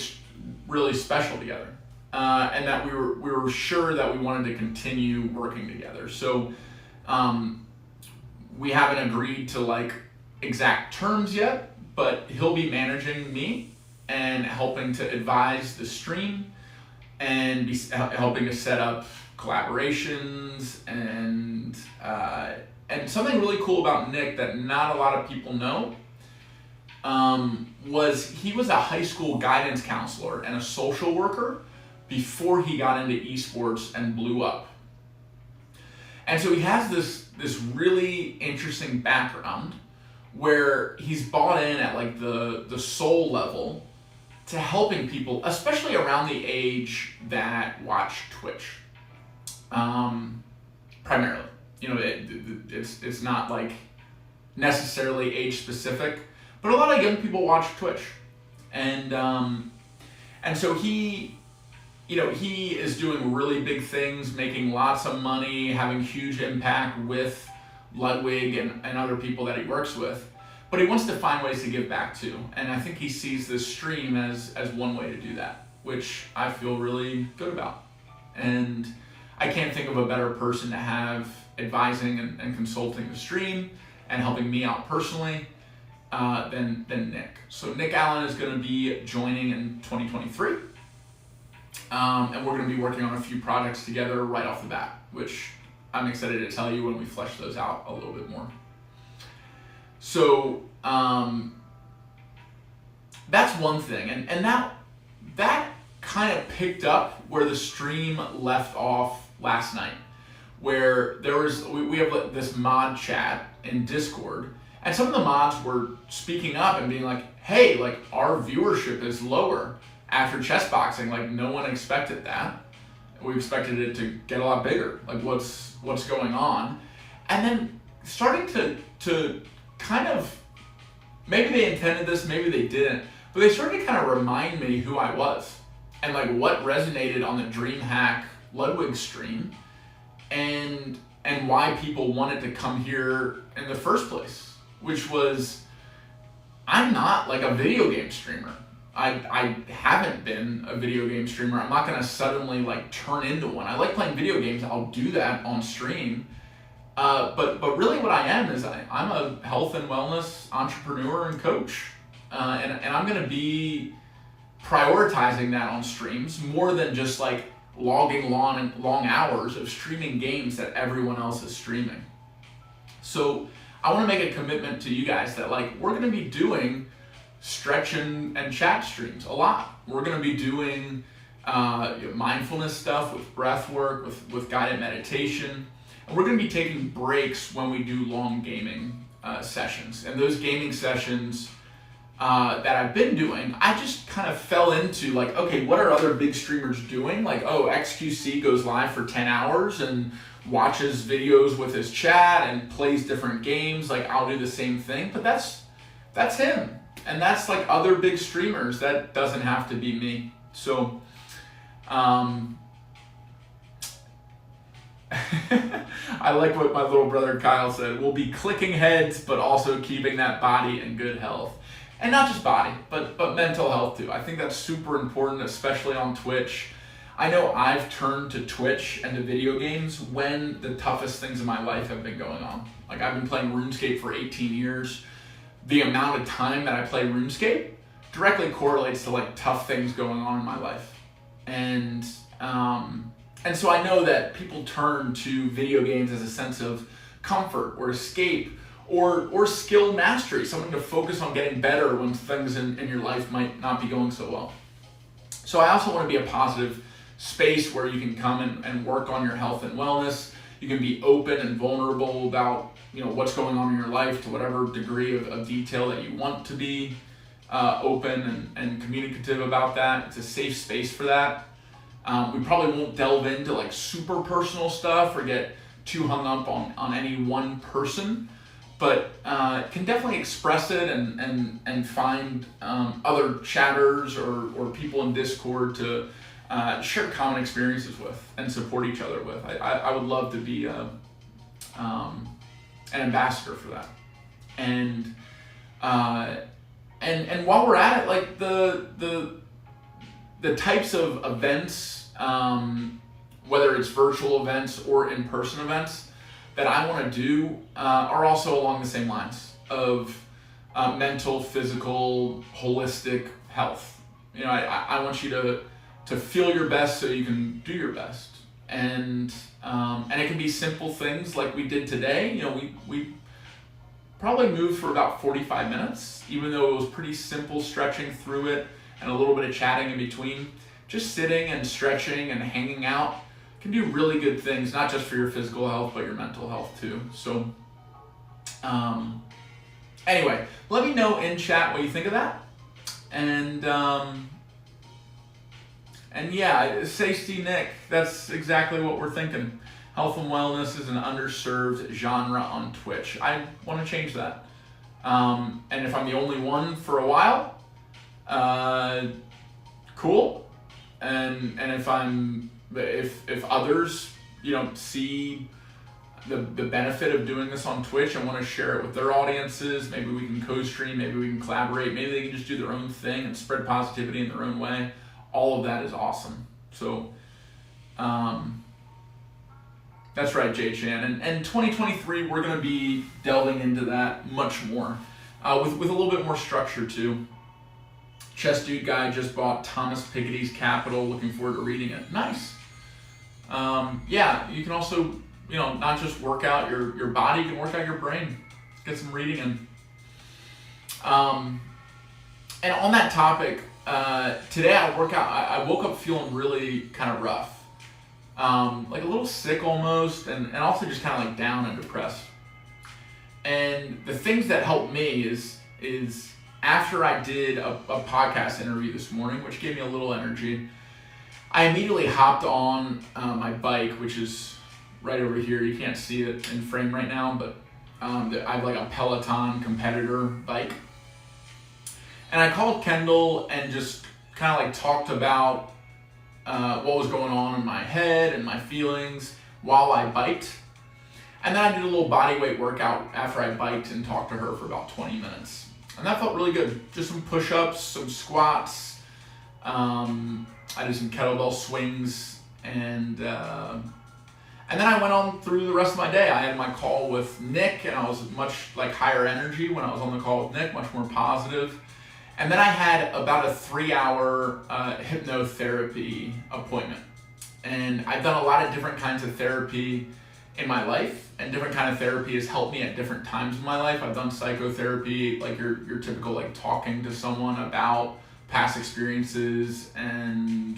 really special together. And that we were sure that we wanted to continue working together. So we haven't agreed to exact terms yet, but he'll be managing me and helping to advise the stream and be helping to set up collaborations and something really cool about Nick that not a lot of people know was he was a high school guidance counselor and a social worker before he got into esports and blew up. And so he has this really interesting background where he's bought in at the soul level to helping people, especially around the age that watch Twitch. Primarily, it's not necessarily age specific, but a lot of young people watch Twitch, and so he is doing really big things, making lots of money, having huge impact with Ludwig and other people that he works with. But he wants to find ways to give back too. And I think he sees this stream as one way to do that, which I feel really good about. And I can't think of a better person to have advising and consulting the stream and helping me out personally than Nick. So Nick Allen is going to be joining in 2023. And we're going to be working on a few projects together right off the bat, which I'm excited to tell you when we flesh those out a little bit more. So that's one thing, and that kind of picked up where the stream left off last night, where we have like this mod chat in Discord, and some of the mods were speaking up and being like, hey, like our viewership is lower after chess boxing. Like no one expected that. We expected it to get a lot bigger. Like what's going on? And then starting to kind of, maybe they intended this, maybe they didn't, but they started to kind of remind me who I was and like what resonated on the DreamHack Ludwig stream and why people wanted to come here in the first place, which was, I'm not like a video game streamer. I haven't been a video game streamer. I'm not gonna suddenly like turn into one. I like playing video games. I'll do that on stream. But really what I am is I'm a health and wellness entrepreneur and coach. And I'm gonna be prioritizing that on streams more than just like logging long hours of streaming games that everyone else is streaming. So I wanna make a commitment to you guys that like we're gonna be doing stretch and chat streams a lot. We're gonna be doing mindfulness stuff with breath work, with guided meditation. And we're gonna be taking breaks when we do long gaming sessions. And those gaming sessions that I've been doing, I just kind of fell into like, okay, what are other big streamers doing? Like, oh, XQC goes live for 10 hours and watches videos with his chat and plays different games. Like I'll do the same thing, but that's him. And that's like other big streamers. That doesn't have to be me. So, I like what my little brother Kyle said. We'll be clicking heads, but also keeping that body in good health. And not just body, but mental health too. I think that's super important, especially on Twitch. I know I've turned to Twitch and to video games when the toughest things in my life have been going on. Like I've been playing RuneScape for 18 years. The amount of time that I play RuneScape directly correlates to like tough things going on in my life. And so I know that people turn to video games as a sense of comfort or escape or skill mastery, something to focus on getting better when things in your life might not be going so well. So I also want to be a positive space where you can come and work on your health and wellness. You can be open and vulnerable about what's going on in your life to whatever degree of detail that you want to be open and communicative about that. It's a safe space for that. We probably won't delve into like super personal stuff or get too hung up on any one person, but can definitely express it and find other chatters or people in Discord to share common experiences with and support each other with. I would love to be an ambassador for that. And while we're at it, like the types of events, whether it's virtual events or in-person events that I want to do are also along the same lines of mental, physical, holistic health. I want you to feel your best so you can do your best. And it can be simple things like we did today. We probably moved for about 45 minutes, even though it was pretty simple stretching through it and a little bit of chatting in between. Just sitting and stretching and hanging out can do really good things, not just for your physical health, but your mental health too. So anyway, let me know in chat what you think of that. And yeah, Safety Nick, that's exactly what we're thinking. Health and wellness is an underserved genre on Twitch. I want to change that. And if I'm the only one for a while, cool. And if others, see the benefit of doing this on Twitch and want to share it with their audiences, maybe we can co-stream, maybe we can collaborate, maybe they can just do their own thing and spread positivity in their own way. All of that is awesome. So, that's right, Jay Chan. And 2023, we're going to be delving into that much more, with a little bit more structure too. Chess Dude Guy just bought Thomas Piketty's Capital. Looking forward to reading it. Nice. Yeah, you can also, not just work out your body, you can work out your brain. Get some reading in. And on that topic, today I woke up feeling really kind of rough. like a little sick almost, and also just kind of like down and depressed. And the things that helped me is after I did a podcast interview this morning, which gave me a little energy, I immediately hopped on my bike, which is right over here. You can't see it in frame right now, but I have like a Peloton competitor bike. And I called Kendall and just kind of like talked about what was going on in my head and my feelings while I biked. And then I did a little body weight workout after I biked and talked to her for about 20 minutes. And that felt really good. Just some push-ups, some squats. I did some kettlebell swings, and then I went on through the rest of my day. I had my call with Nick, and I was much like higher energy when I was on the call with Nick, much more positive. And then I had about a 3-hour hypnotherapy appointment. And I've done a lot of different kinds of therapy in my life, and different kind of therapy has helped me at different times in my life. I've done psychotherapy, like your typical like talking to someone about past experiences and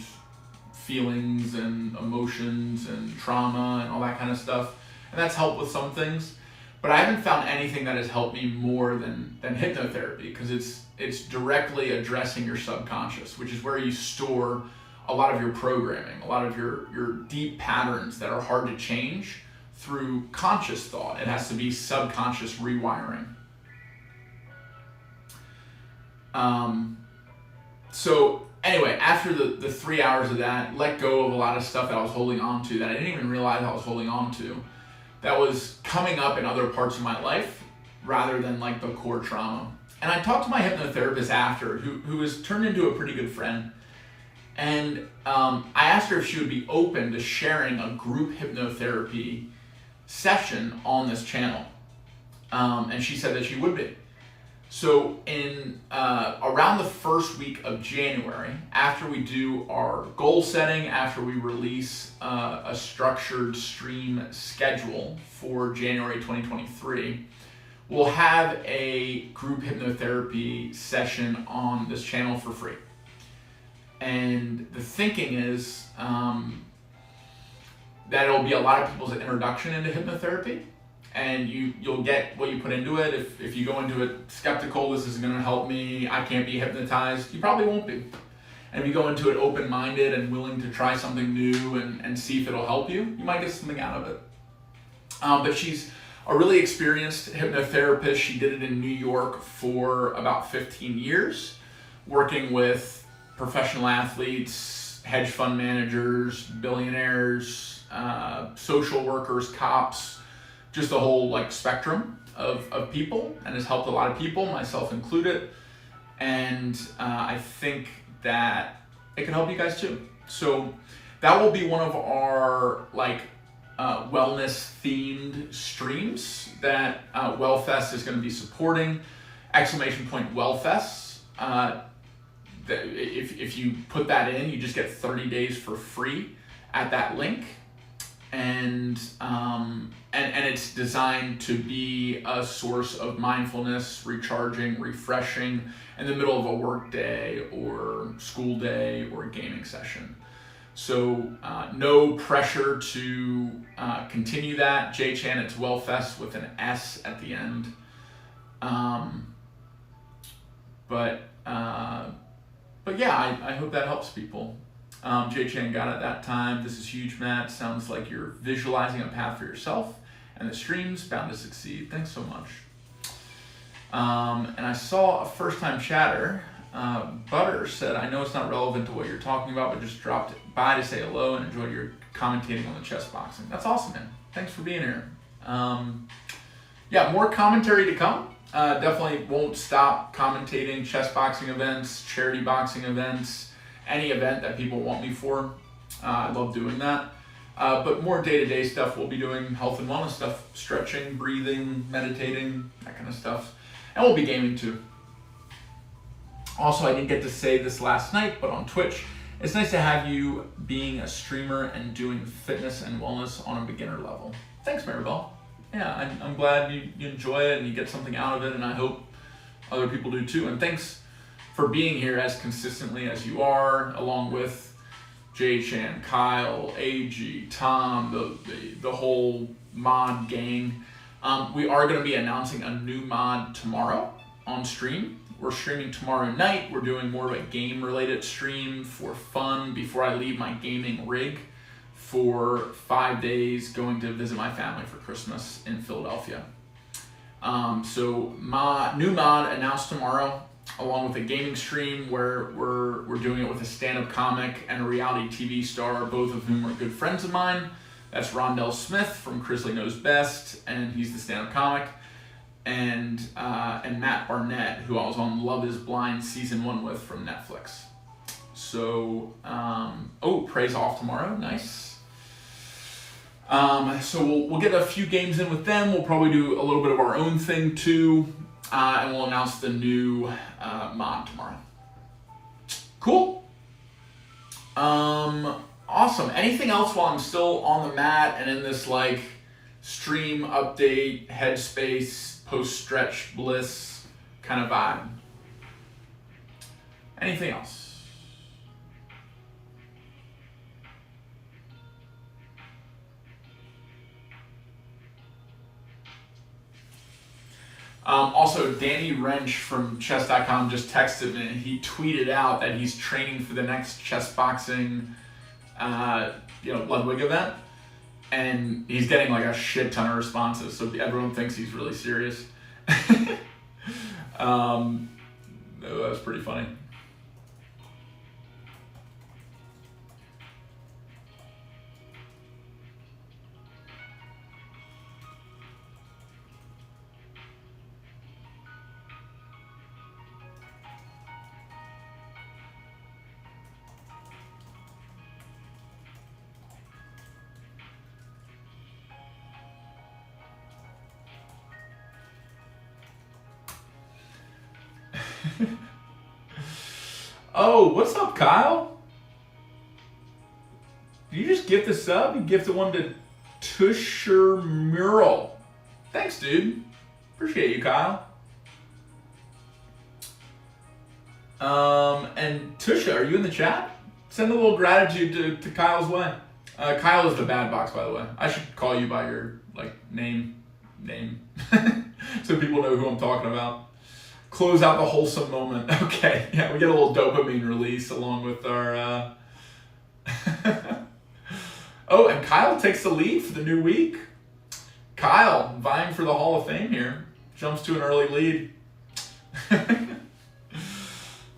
feelings and emotions and trauma and all that kind of stuff. And that's helped with some things. But I haven't found anything that has helped me more than hypnotherapy, because it's directly addressing your subconscious, which is where you store a lot of your programming, a lot of your deep patterns that are hard to change through conscious thought. It has to be subconscious rewiring. So anyway, after the 3 hours of that, let go of a lot of stuff that I was holding on to that I didn't even realize I was holding on to, that was coming up in other parts of my life rather than like the core trauma. And I talked to my hypnotherapist after, who has turned into a pretty good friend. And I asked her if she would be open to sharing a group hypnotherapy session on this channel. And she said that she would be. So in around the first week of January, after we do our goal setting, after we release a structured stream schedule for January 2023, we'll have a group hypnotherapy session on this channel for free. And the thinking is that it'll be a lot of people's introduction into hypnotherapy, and you'll get what you put into it. If you go into it skeptical, this is going to help me, I can't be hypnotized, you probably won't be. And if you go into it open-minded and willing to try something new and see if it'll help you, you might get something out of it. But she's a really experienced hypnotherapist. She did it in New York for about 15 years, working with professional athletes, hedge fund managers, billionaires, social workers, cops, just a whole like spectrum of people, and has helped a lot of people, myself included. And I think that it can help you guys too. So that will be one of our like wellness themed streams that WellFest is going to be supporting. !WellFest. If you put that in, you just get 30 days for free at that link. And it's designed to be a source of mindfulness, recharging, refreshing in the middle of a work day or school day or gaming session. So no pressure to continue that. J-Chan, it's WellFest with an S at the end. But yeah, I hope that helps people. J-Chan got it that time. This is huge, Matt. Sounds like you're visualizing a path for yourself, and the stream's bound to succeed. Thanks so much. And I saw a first-time chatter. Butter said, I know it's not relevant to what you're talking about, but just dropped by to say hello and enjoyed your commentating on the chess boxing. That's awesome, man. Thanks for being here. Yeah, more commentary to come. Definitely won't stop commentating chess boxing events, charity boxing events, any event that people want me for. I love doing that. But more day-to-day stuff, we'll be doing health and wellness stuff, stretching, breathing, meditating, that kind of stuff. And we'll be gaming too. Also, I didn't get to say this last night, but on Twitch, it's nice to have you being a streamer and doing fitness and wellness on a beginner level. Thanks, Maribel. Yeah, I'm glad you enjoy it and you get something out of it, and I hope other people do too. And thanks for being here as consistently as you are, along with Jay Chan, Kyle, AG, Tom, the whole mod gang. We are going to be announcing a new mod tomorrow on stream. We're streaming tomorrow night. We're doing more of a game-related stream for fun before I leave my gaming rig for 5 days, going to visit my family for Christmas in Philadelphia. So new mod announced tomorrow, along with a gaming stream where we're doing it with a stand-up comic and a reality TV star, both of whom are good friends of mine. That's Rondell Smith from Crisley Knows Best, and he's the stand-up comic, and Matt Barnett, who I was on Love Is Blind Season 1 with from Netflix. So, Prey's off tomorrow, nice. So we'll get a few games in with them. We'll probably do a little bit of our own thing too, and we'll announce the new mod tomorrow. Cool. Awesome. Anything else while I'm still on the mat and in this like stream update, headspace, post-stretch bliss kind of vibe? Anything else? Also, Danny Wrench from chess.com just texted me. He tweeted out that he's training for the next chess boxing, Ludwig event, and he's getting like a shit ton of responses. So everyone thinks he's really serious. That's pretty funny. Oh, what's up, Kyle? Did you just gift a sub? You gifted one to Tusher Mural. Thanks, dude. Appreciate you, Kyle. And Tusha, are you in the chat? Send a little gratitude to Kyle's way. Kyle is the bad box, by the way. I should call you by your name, so people know who I'm talking about. Close out the wholesome moment. Okay, yeah, we get a little dopamine release along with our. Oh, and Kyle takes the lead for the new week. Kyle, vying for the Hall of Fame here, jumps to an early lead.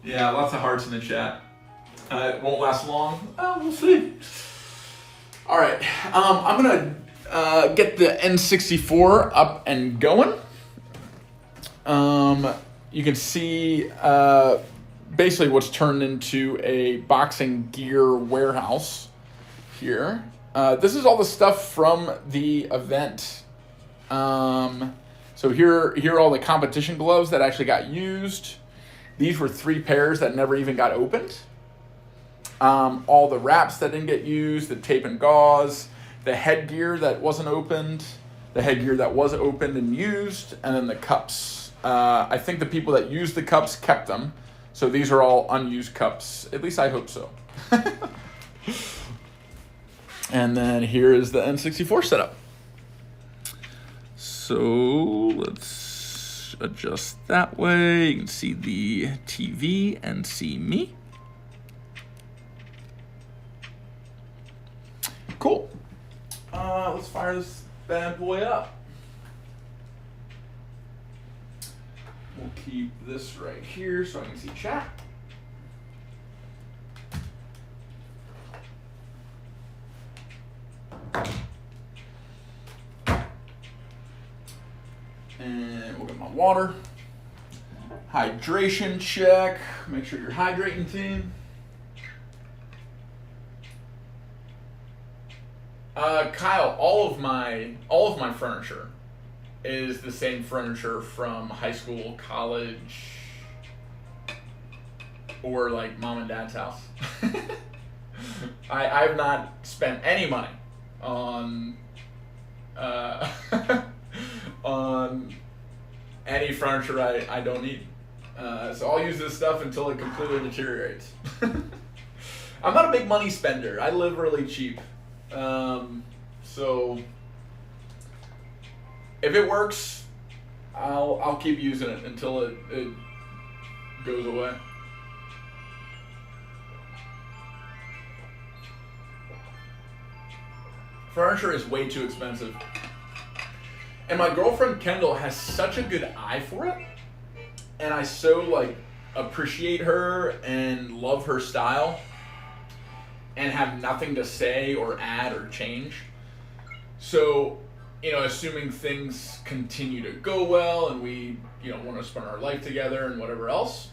Yeah, lots of hearts in the chat. It won't last long. We'll see. All right, I'm gonna get the N64 up and going. You can see basically what's turned into a boxing gear warehouse here. This is all the stuff from the event. So here are all the competition gloves that actually got used. These were 3 pairs that never even got opened. All the wraps that didn't get used, the tape and gauze, the headgear that wasn't opened, the headgear that was opened and used, and then the cups. I think the people that used the cups kept them. So these are all unused cups. At least I hope so. And then here is the N64 setup. So let's adjust that way. You can see the TV and see me. Cool. Let's fire this bad boy up. We'll keep this right here so I can see chat. And we'll get my water. Hydration check. Make sure you're hydrating, team. Kyle, all of my furniture is the same furniture from high school, college, or like mom and dad's house. I've not spent any money on on any furniture I don't need. So I'll use this stuff until it completely deteriorates. I'm not a big money spender. I live really cheap. So if it works, I'll keep using it until it goes away. Furniture is way too expensive. And my girlfriend Kendall has such a good eye for it. And I so like appreciate her and love her style and have nothing to say or add or change. So, assuming things continue to go well and we, want to spend our life together and whatever else,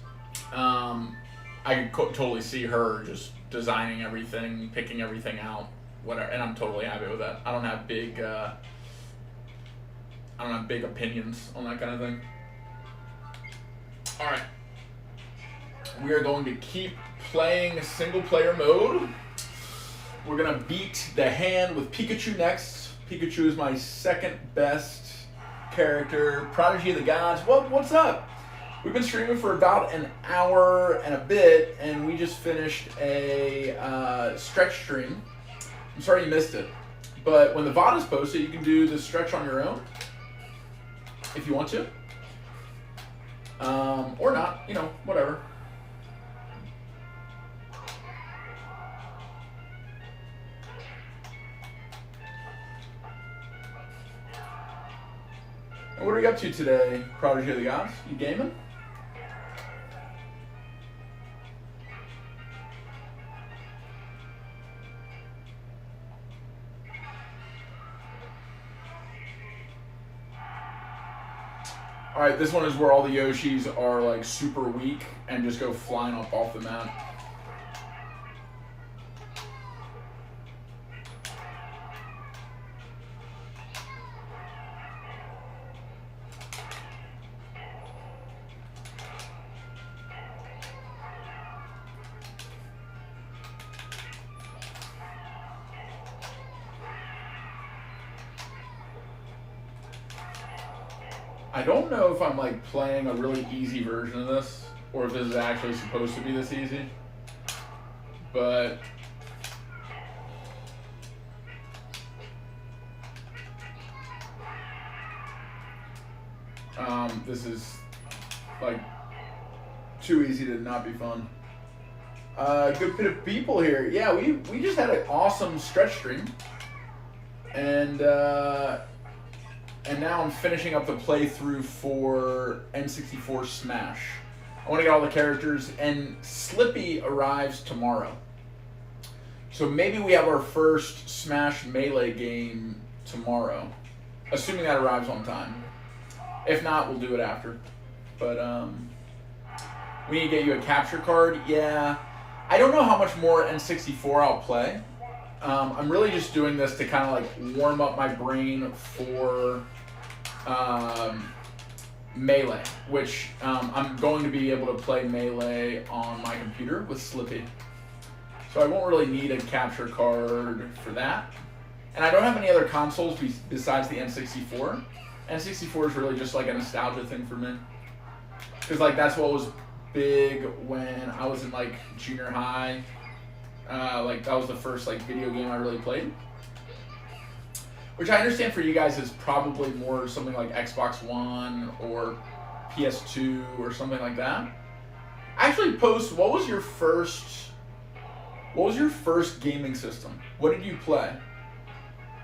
I could totally see her just designing everything, picking everything out, whatever, and I'm totally happy with that. I don't have big opinions on that kind of thing. All right, we are going to keep playing single player mode. We're gonna beat the hand with Pikachu next. Pikachu is my second best character. Prodigy of the Gods. What's up? We've been streaming for about an hour and a bit, and we just finished a stretch stream. I'm sorry you missed it, but when the VOD is posted, you can do the stretch on your own if you want to, or not. Whatever. What are you up to today, Prodigy of the Gods? You gaming? Alright, this one is where all the Yoshis are like super weak and just go flying up off the map. I don't know if I'm like playing a really easy version of this or if this is actually supposed to be this easy, but this is like too easy to not be fun. Good bit of people here. Yeah, we just had an awesome stretch stream, and now I'm finishing up the playthrough for N64 Smash. I want to get all the characters, and Slippy arrives tomorrow. So maybe we have our first Smash Melee game tomorrow, assuming that arrives on time. If not, we'll do it after. But we need to get you a capture card. Yeah, I don't know how much more N64 I'll play. I'm really just doing this to kind of like warm up my brain for Melee, which I'm going to be able to play Melee on my computer with Slippy. So I won't really need a capture card for that. And I don't have any other consoles besides the N64. N64 is really just like a nostalgia thing for me. Because like that's what was big when I was in like junior high. Like that was the first like video game I really played. Which I understand for you guys is probably more something like Xbox One or PS2 or something like that. Actually, Post, what was your first gaming system? What did you play?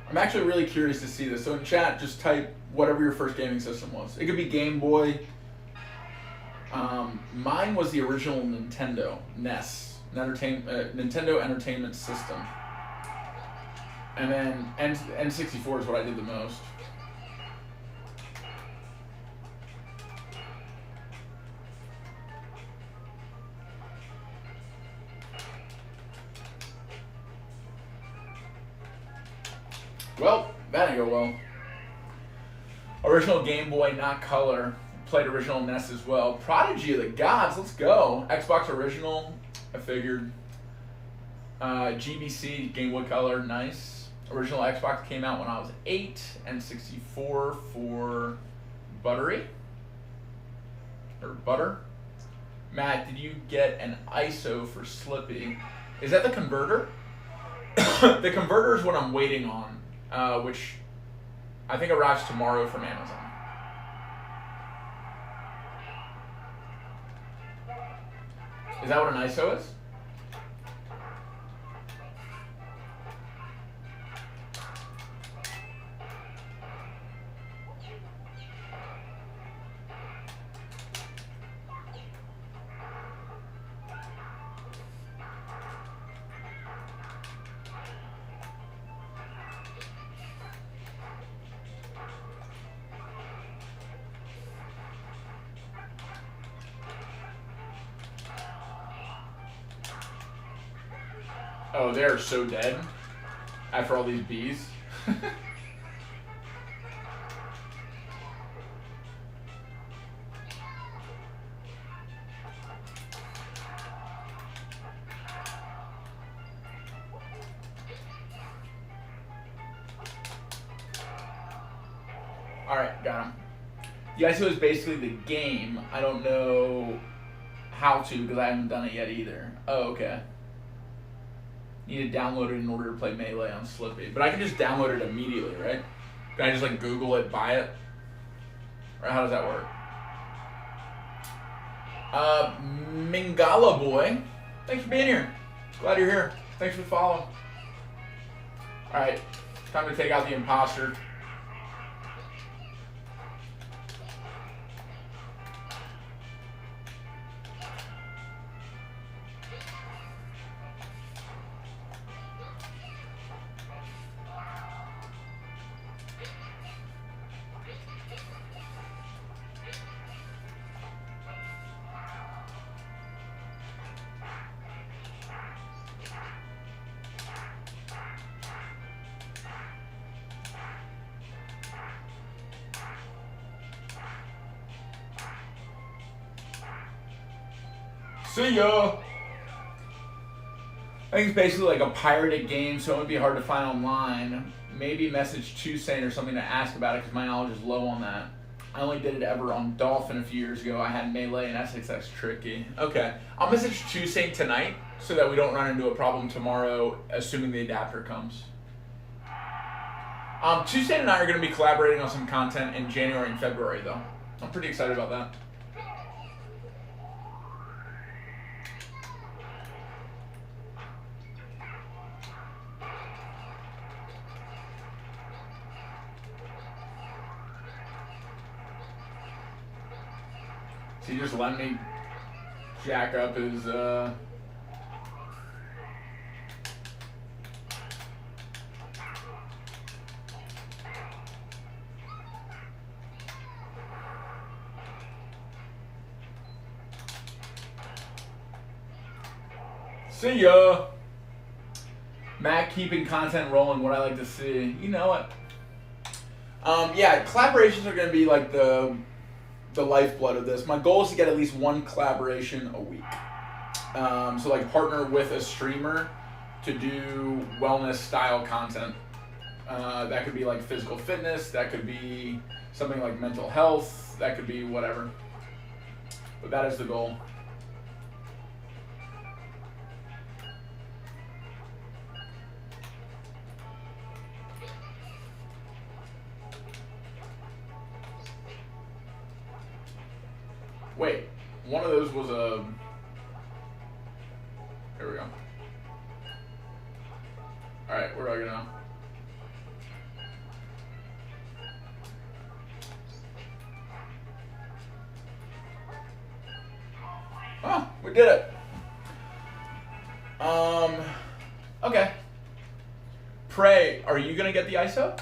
I'm actually really curious to see this. So in chat, just type whatever your first gaming system was. It could be Game Boy. Mine was the original Nintendo, NES, Nintendo Entertainment System. And then N64 is what I did the most. Well, that didn't go well. Original Game Boy, not color. Played original NES as well. Prodigy of the Gods, let's go. Xbox original, I figured. GBC, Game Boy Color, nice. Original Xbox came out when I was 8, and 64 for Buttery. Or Butter. Matt, did you get an ISO for Slippy? Is that the converter? The converter is what I'm waiting on, which I think arrives tomorrow from Amazon. Is that what an ISO is? Oh, they're so dead after all these bees. Alright, got him. The ISO is basically the game. I don't know how to because I haven't done it yet either. Oh, okay. Need to download it in order to play Melee on Slippy. But I can just download it immediately, right? Can I just like Google it, buy it? Or how does that work? Mingala boy, thanks for being here. Glad you're here. Thanks for the follow. Alright, time to take out the imposter. See ya! I think it's basically like a pirated game, so it would be hard to find online. Maybe message Chusane or something to ask about it because my knowledge is low on that. I only did it ever on Dolphin a few years ago. I had Melee and SXX Tricky. Okay, I'll message Chusane tonight so that we don't run into a problem tomorrow, assuming the adapter comes. Chusane and I are going to be collaborating on some content in January and February, though. I'm pretty excited about that. So he just let me jack up his, See ya! Matt keeping content rolling, what I like to see. You know it. Yeah, collaborations are going to be like the lifeblood of this. My goal is to get at least one collaboration a week. So like partner with a streamer to do wellness style content. That could be like physical fitness, that could be something like mental health, that could be whatever. But that is the goal. Wait, one of those was a... Here we go. Alright, where do I go now? Oh, we did it. Okay. Pray, are you gonna get the ISO?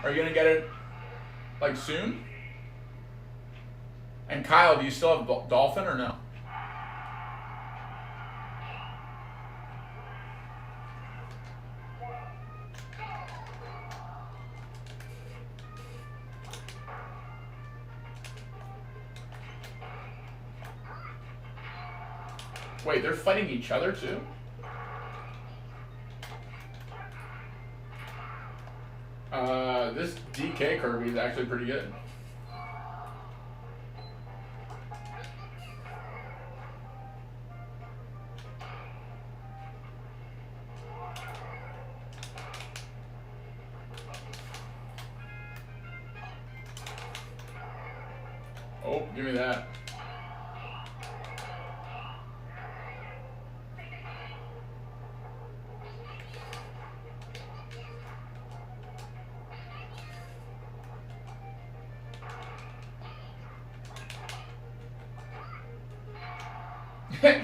Are you gonna get it, like, soon? And Kyle, do you still have Dolphin or no? Wait, they're fighting each other too? This DK Kirby is actually pretty good. Oh, give me that.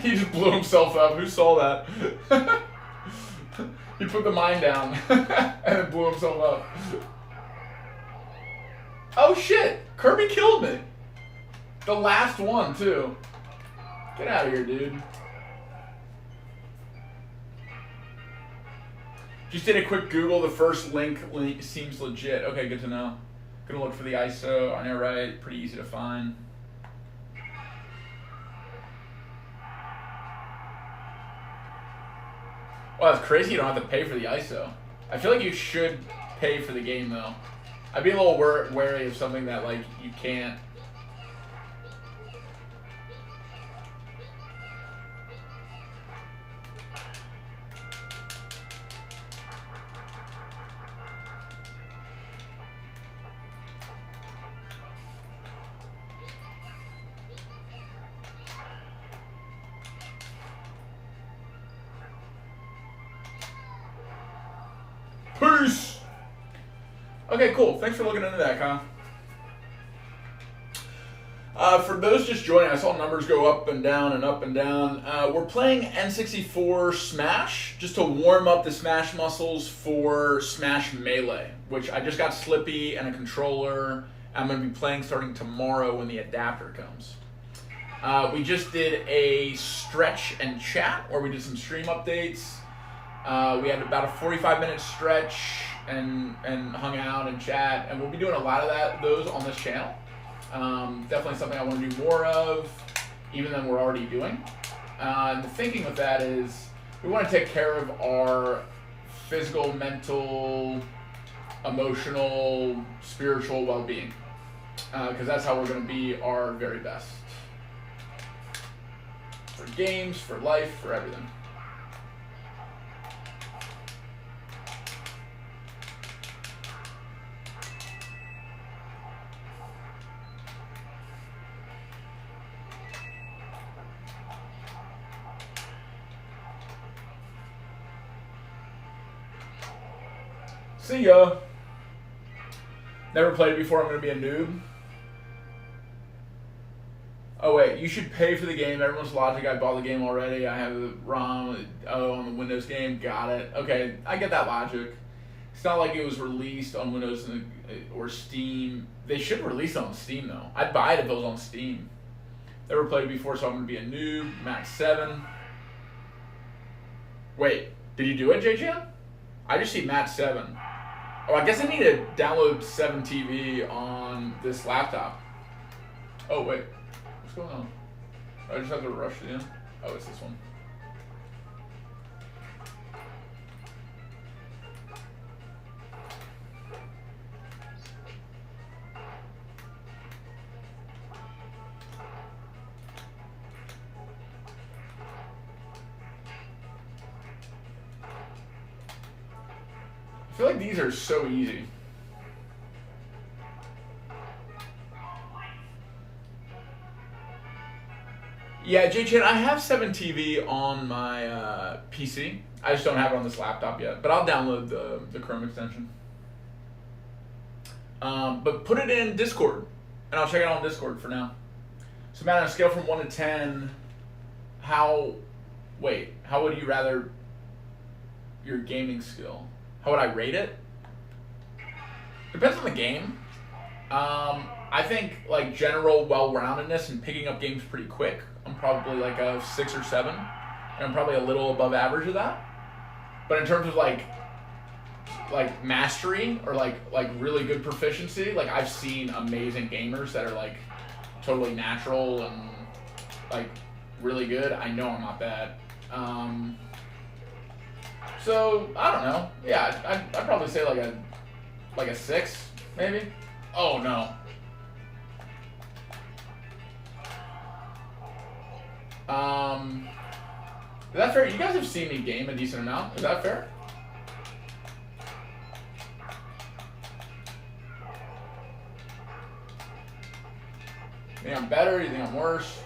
He just blew himself up. Who saw that? He put the mine down and then blew himself up. Oh shit! Kirby killed me. The last one too. Get out of here, dude. Just did a quick Google. The first link seems legit. Okay, good to know. Gonna look for the ISO. I know, right? Pretty easy to find. Well, that's crazy. You don't have to pay for the ISO. I feel like you should pay for the game though. I'd be a little wary of something that like you can't. Peace! Okay, cool. Thanks for looking into that, Kyle. For those just joining, I saw numbers go up and down and up and down. We're playing N64 Smash just to warm up the Smash muscles for Smash Melee, which I just got Slippy and a controller. I'm going to be playing starting tomorrow when the adapter comes. We just did a stretch and chat where we did some stream updates. We had about a 45-minute stretch and hung out and chat, and we'll be doing a lot of those on this channel. Definitely something I want to do more of, even than we're already doing. And the thinking with that is we want to take care of our physical, mental, emotional, spiritual well-being, because that's how we're going to be our very best. For games, for life, for everything. See ya. Never played it before. I'm going to be a noob. Oh, wait. You should pay for the game. Everyone's logic. I bought the game already. I have the ROM. Oh, on the Windows game. Got it. Okay. I get that logic. It's not like it was released on Windows or Steam. They should release it on Steam, though. I'd buy it if it was on Steam. Never played it before, so I'm going to be a noob. Max 7. Wait. Did you do it, JJ? I just see Matt 7. Oh, I guess I need to download 7 TV on this laptop. Oh, wait. What's going on? I just have to rush it in. Oh, it's this one. I feel like these are so easy. Yeah, J-Chan, I have 7 TV on my PC. I just don't have it on this laptop yet, but I'll download the Chrome extension. But put it in Discord, and I'll check it out on Discord for now. So, Matt, on a scale from 1 to 10, how would you rather your gaming skill? How would I rate it? Depends on the game. I think like general well-roundedness and picking up games pretty quick, I'm probably like a 6 or 7, and I'm probably a little above average of that. But in terms of like mastery or like really good proficiency, like I've seen amazing gamers that are like totally natural and like really good. I know I'm not bad. So I don't know. Yeah, I'd probably say like a 6 maybe. Oh no. Is that fair? You guys have seen me game a decent amount. Is that fair? Yeah, think I'm better? You think I'm worse?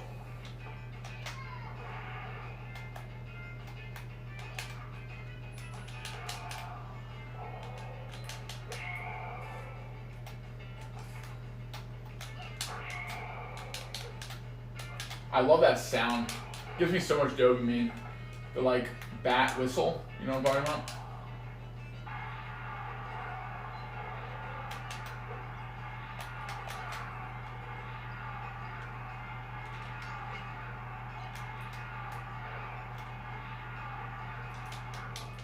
I love that sound. Gives me so much dopamine. The like bat whistle. You know what I'm talking about?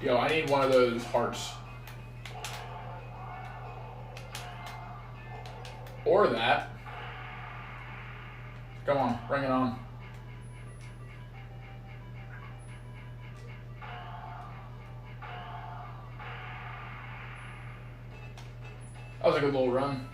Yo, I need one of those hearts. Or that. Come on, bring it on. That was a good little run.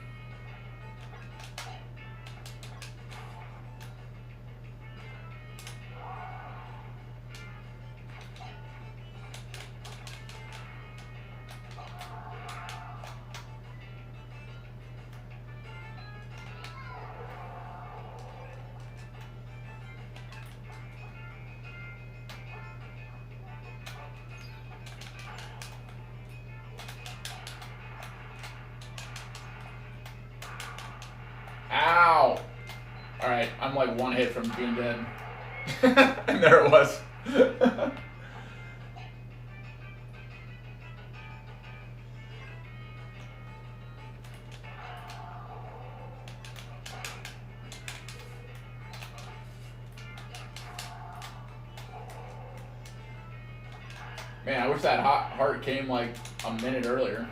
Ow! Alright, I'm like one hit from being dead. And there it was. Man, I wish that hot heart came like a minute earlier.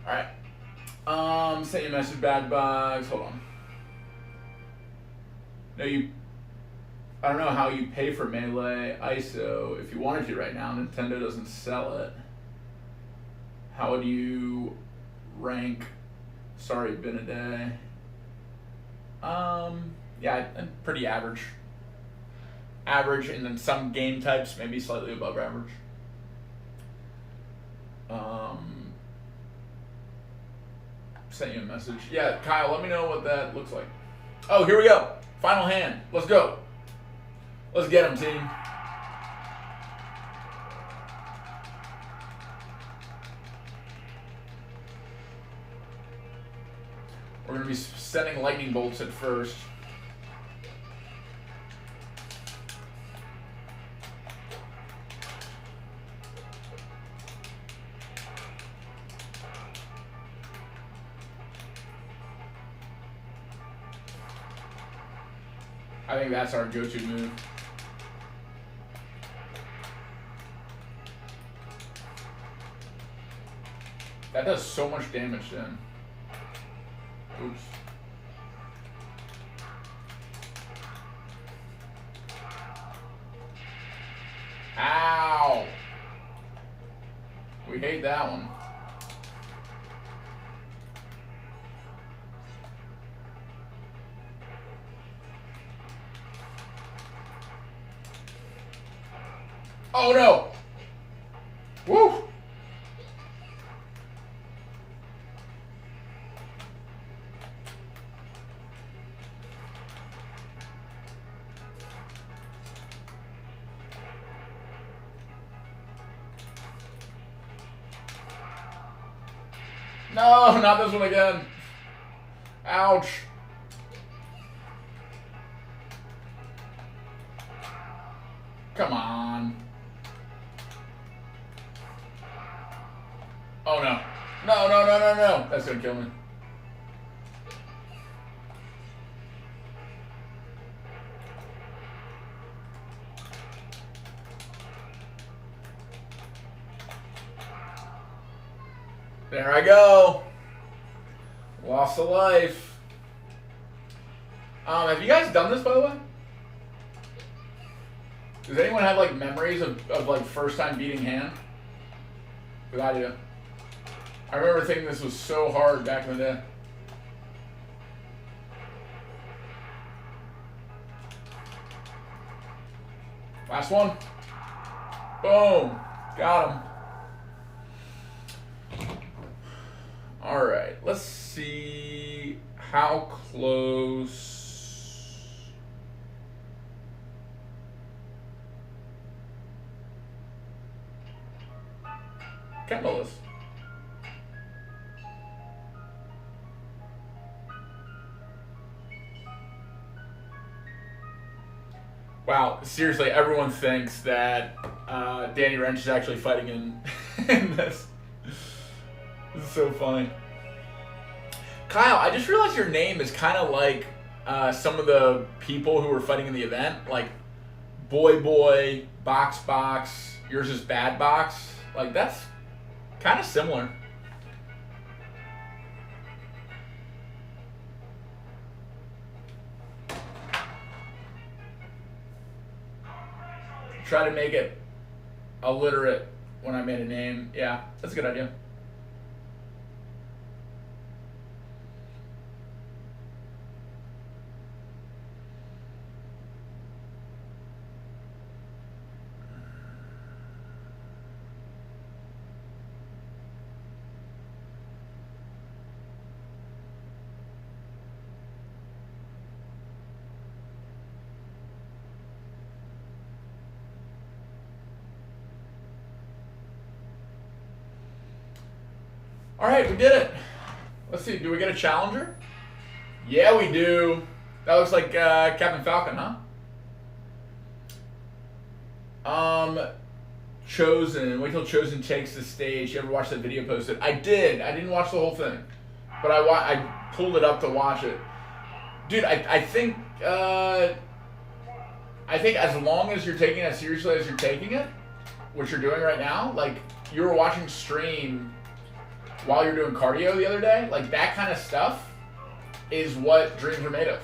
Alright. Send you a message, bad bugs. Hold on. No, I don't know how you pay for Melee ISO if you wanted to right now. Nintendo doesn't sell it. How would you rank? Sorry, been a day. Yeah, I'm pretty average. Average, and then some game types maybe slightly above average. Sent you a message. Yeah, Kyle, let me know what that looks like. Oh, here we go. Final hand. Let's go. Let's get him, team. We're going to be sending lightning bolts at first. I think that's our go-to move. That does so much damage then. Oops. Ow! We hate that one. Oh no! Woo! No, not this one again. Ouch. Come on. Oh no. No, no, no, no, no. That's gonna kill me. There I go. Lost a life. Have you guys done this, by the way? Does anyone have like memories of like first time beating hand? Because I do. I remember thinking this was so hard back in the day. Last one. Boom. Got him. All right. Let's see how close. Kendall is. Wow, seriously, everyone thinks that Danny Wrench is actually fighting in this. This is so funny. Kyle, I just realized your name is kind of like some of the people who were fighting in the event, like Boy, Box, yours is Bad Box. Like, that's kind of similar. Try to make it illiterate when I made a name. Yeah, that's a good idea. All right, we did it. Let's see, do we get a challenger? Yeah, we do. That looks like Captain Falcon, huh? Chosen. Wait till Chosen takes the stage. You ever watch that video posted? I did. I didn't watch the whole thing, but I pulled it up to watch it. Dude, I think as long as you're taking it as seriously as you're taking it, what you're doing right now, like you were watching stream while you're doing cardio the other day, like that kind of stuff is what dreams are made of.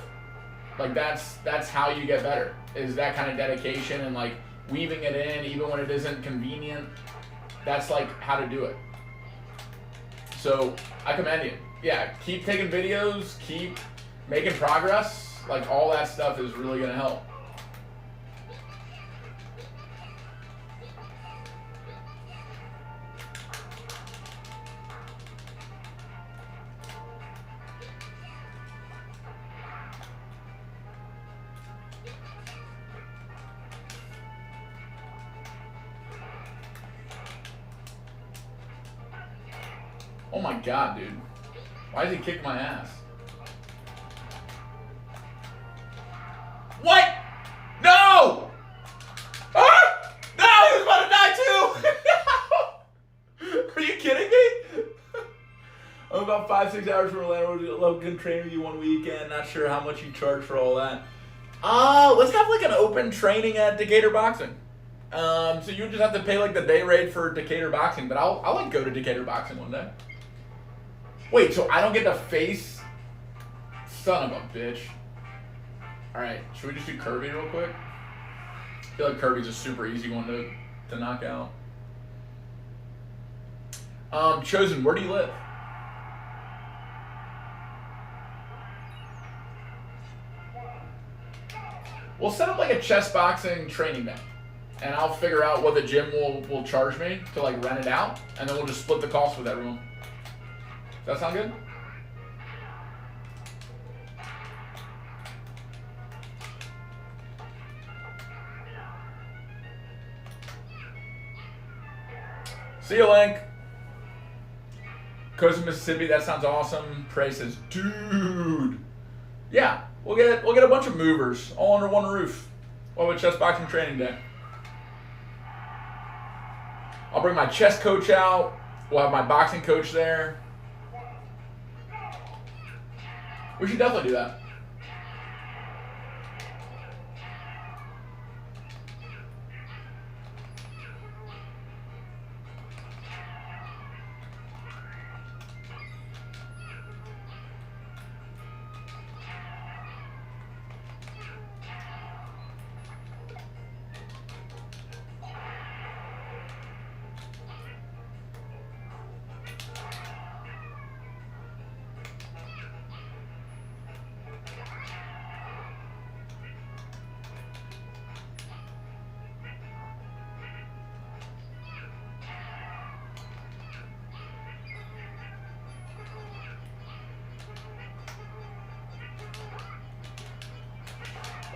Like that's how you get better, is that kind of dedication and like weaving it in even when it isn't convenient. That's like how to do it. So I commend you. Yeah, keep taking videos, keep making progress. Like all that stuff is really gonna help. Oh my god, dude. Why does he kick my ass? What? No! Ah! No, he was about to die too! Are you kidding me? I'm about 5-6 hours from Orlando. Logan training you one weekend. Not sure how much you charge for all that. Let's have like an open training at Decatur Boxing. So you just have to pay like the day rate for Decatur Boxing, but I'll like go to Decatur Boxing one day. Wait, so I don't get to face? Son of a bitch. Alright, should we just do Kirby real quick? I feel like Kirby's a super easy one to knock out. Chosen, where do you live? We'll set up like a chess boxing training day. And I'll figure out what the gym will charge me to like rent it out. And then we'll just split the cost with everyone. Does that sound good? See you, Link. Coast of Mississippi, that sounds awesome. Prey says, dude. Yeah, we'll get a bunch of movers all under one roof. We'll have a chess boxing training day. I'll bring my chess coach out. We'll have my boxing coach there. We should definitely do that.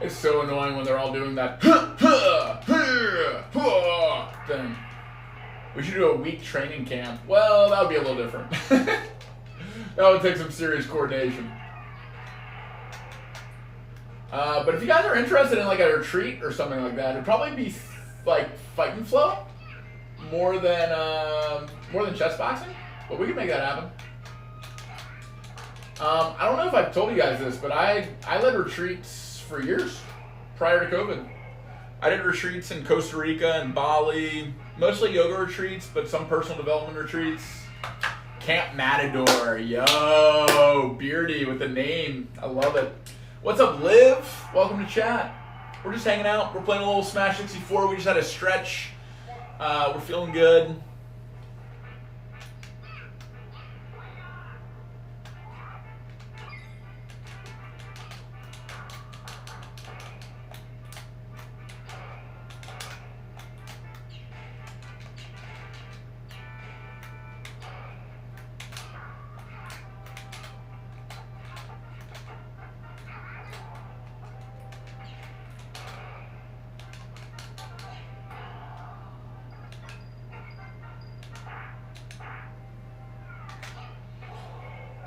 It's so annoying when they're all doing that thing. We should do a week training camp. Well, that would be a little different. That would take some serious coordination. But if you guys are interested in like a retreat or something like that, it'd probably be like fight and flow more than chess boxing. But we can make that happen. I don't know if I've told you guys this, but I led retreats for years prior to COVID. I did retreats in Costa Rica and Bali, mostly yoga retreats, but some personal development retreats. Camp Matador, yo, Beardy with the name, I love it. What's up, Liv? Welcome to chat. We're just hanging out. We're playing a little Smash 64. We just had a stretch. We're feeling good.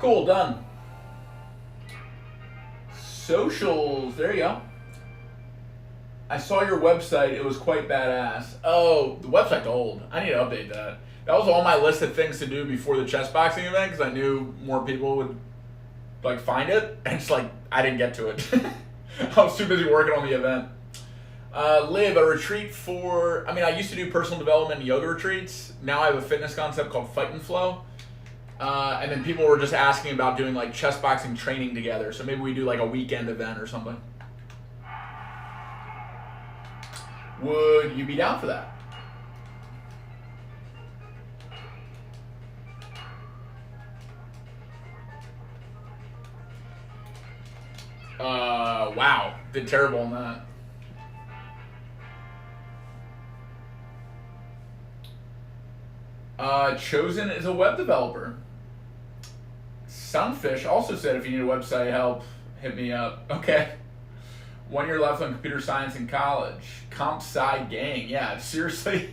Cool, done. Socials, there you go. I saw your website, it was quite badass. Oh, the website's old. I need to update that. That was on my list of things to do before the chess boxing event because I knew more people would like find it. And it's like, I didn't get to it. I was too busy working on the event. Live a retreat for, I used to do personal development and yoga retreats. Now I have a fitness concept called Fight and Flow. And then people were just asking about doing like chess boxing training together. So maybe we do like a weekend event or something. Would you be down for that? Wow. Did terrible on that. Chosen is a web developer. Sunfish also said if you need a website help, hit me up. Okay. 1 year left on computer science in college. Comp sci gang. Yeah, seriously.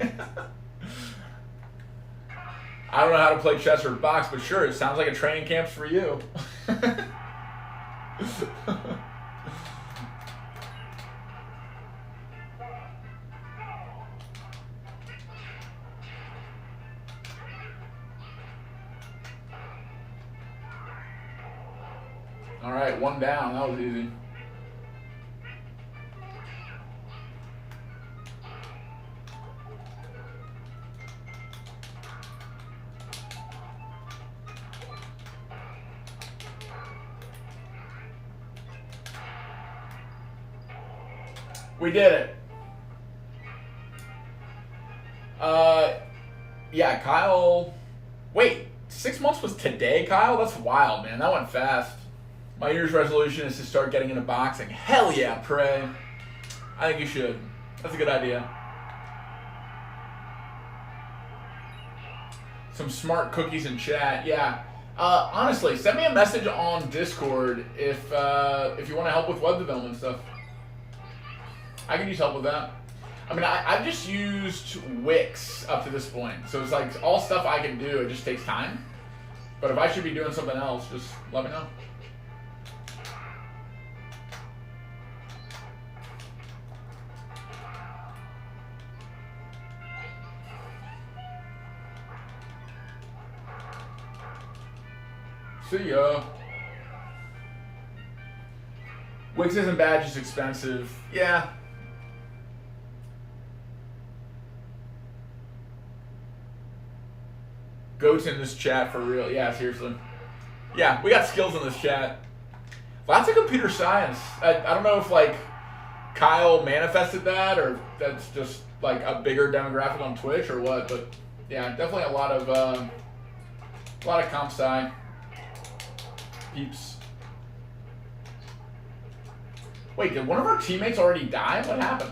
I don't know how to play chess or box, but sure, it sounds like a training camp for you. All right, one down. That was easy. We did it. Yeah, Kyle. Wait, 6 months was today, Kyle? That's wild, man. That went fast. My New Year's resolution is to start getting into boxing. Hell yeah, Prey. I think you should. That's a good idea. Some smart cookies in chat. Yeah. Honestly, send me a message on Discord if you want to help with web development stuff. I can use help with that. I've just used Wix up to this point. So it's like all stuff I can do, it just takes time. But if I should be doing something else, just let me know. See ya. Wix isn't bad, just expensive. Yeah. Goats in this chat for real. Yeah, seriously. Yeah, we got skills in this chat. Lots of computer science. I don't know if like Kyle manifested that or that's just like a bigger demographic on Twitch or what, but yeah, definitely a lot of comp sci peeps. Wait, did one of our teammates already die? What happened?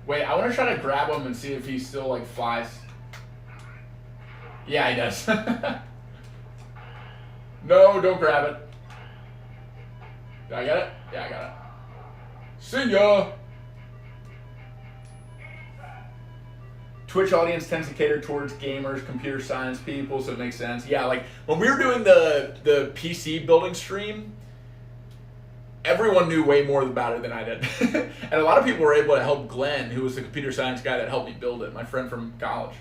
Wait, I want to try to grab him and see if he still like flies. Yeah, he does. No, don't grab it. Did I get it? Yeah, I got it. See ya! Twitch audience tends to cater towards gamers, computer science people, so it makes sense. Yeah, like when we were doing the PC building stream, everyone knew way more about it than I did. And a lot of people were able to help Glenn, who was the computer science guy that helped me build it, my friend from college.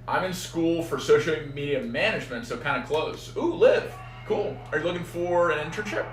I'm in school for social media management, so kind of close. Ooh, Liv. Cool. Are you looking for an internship?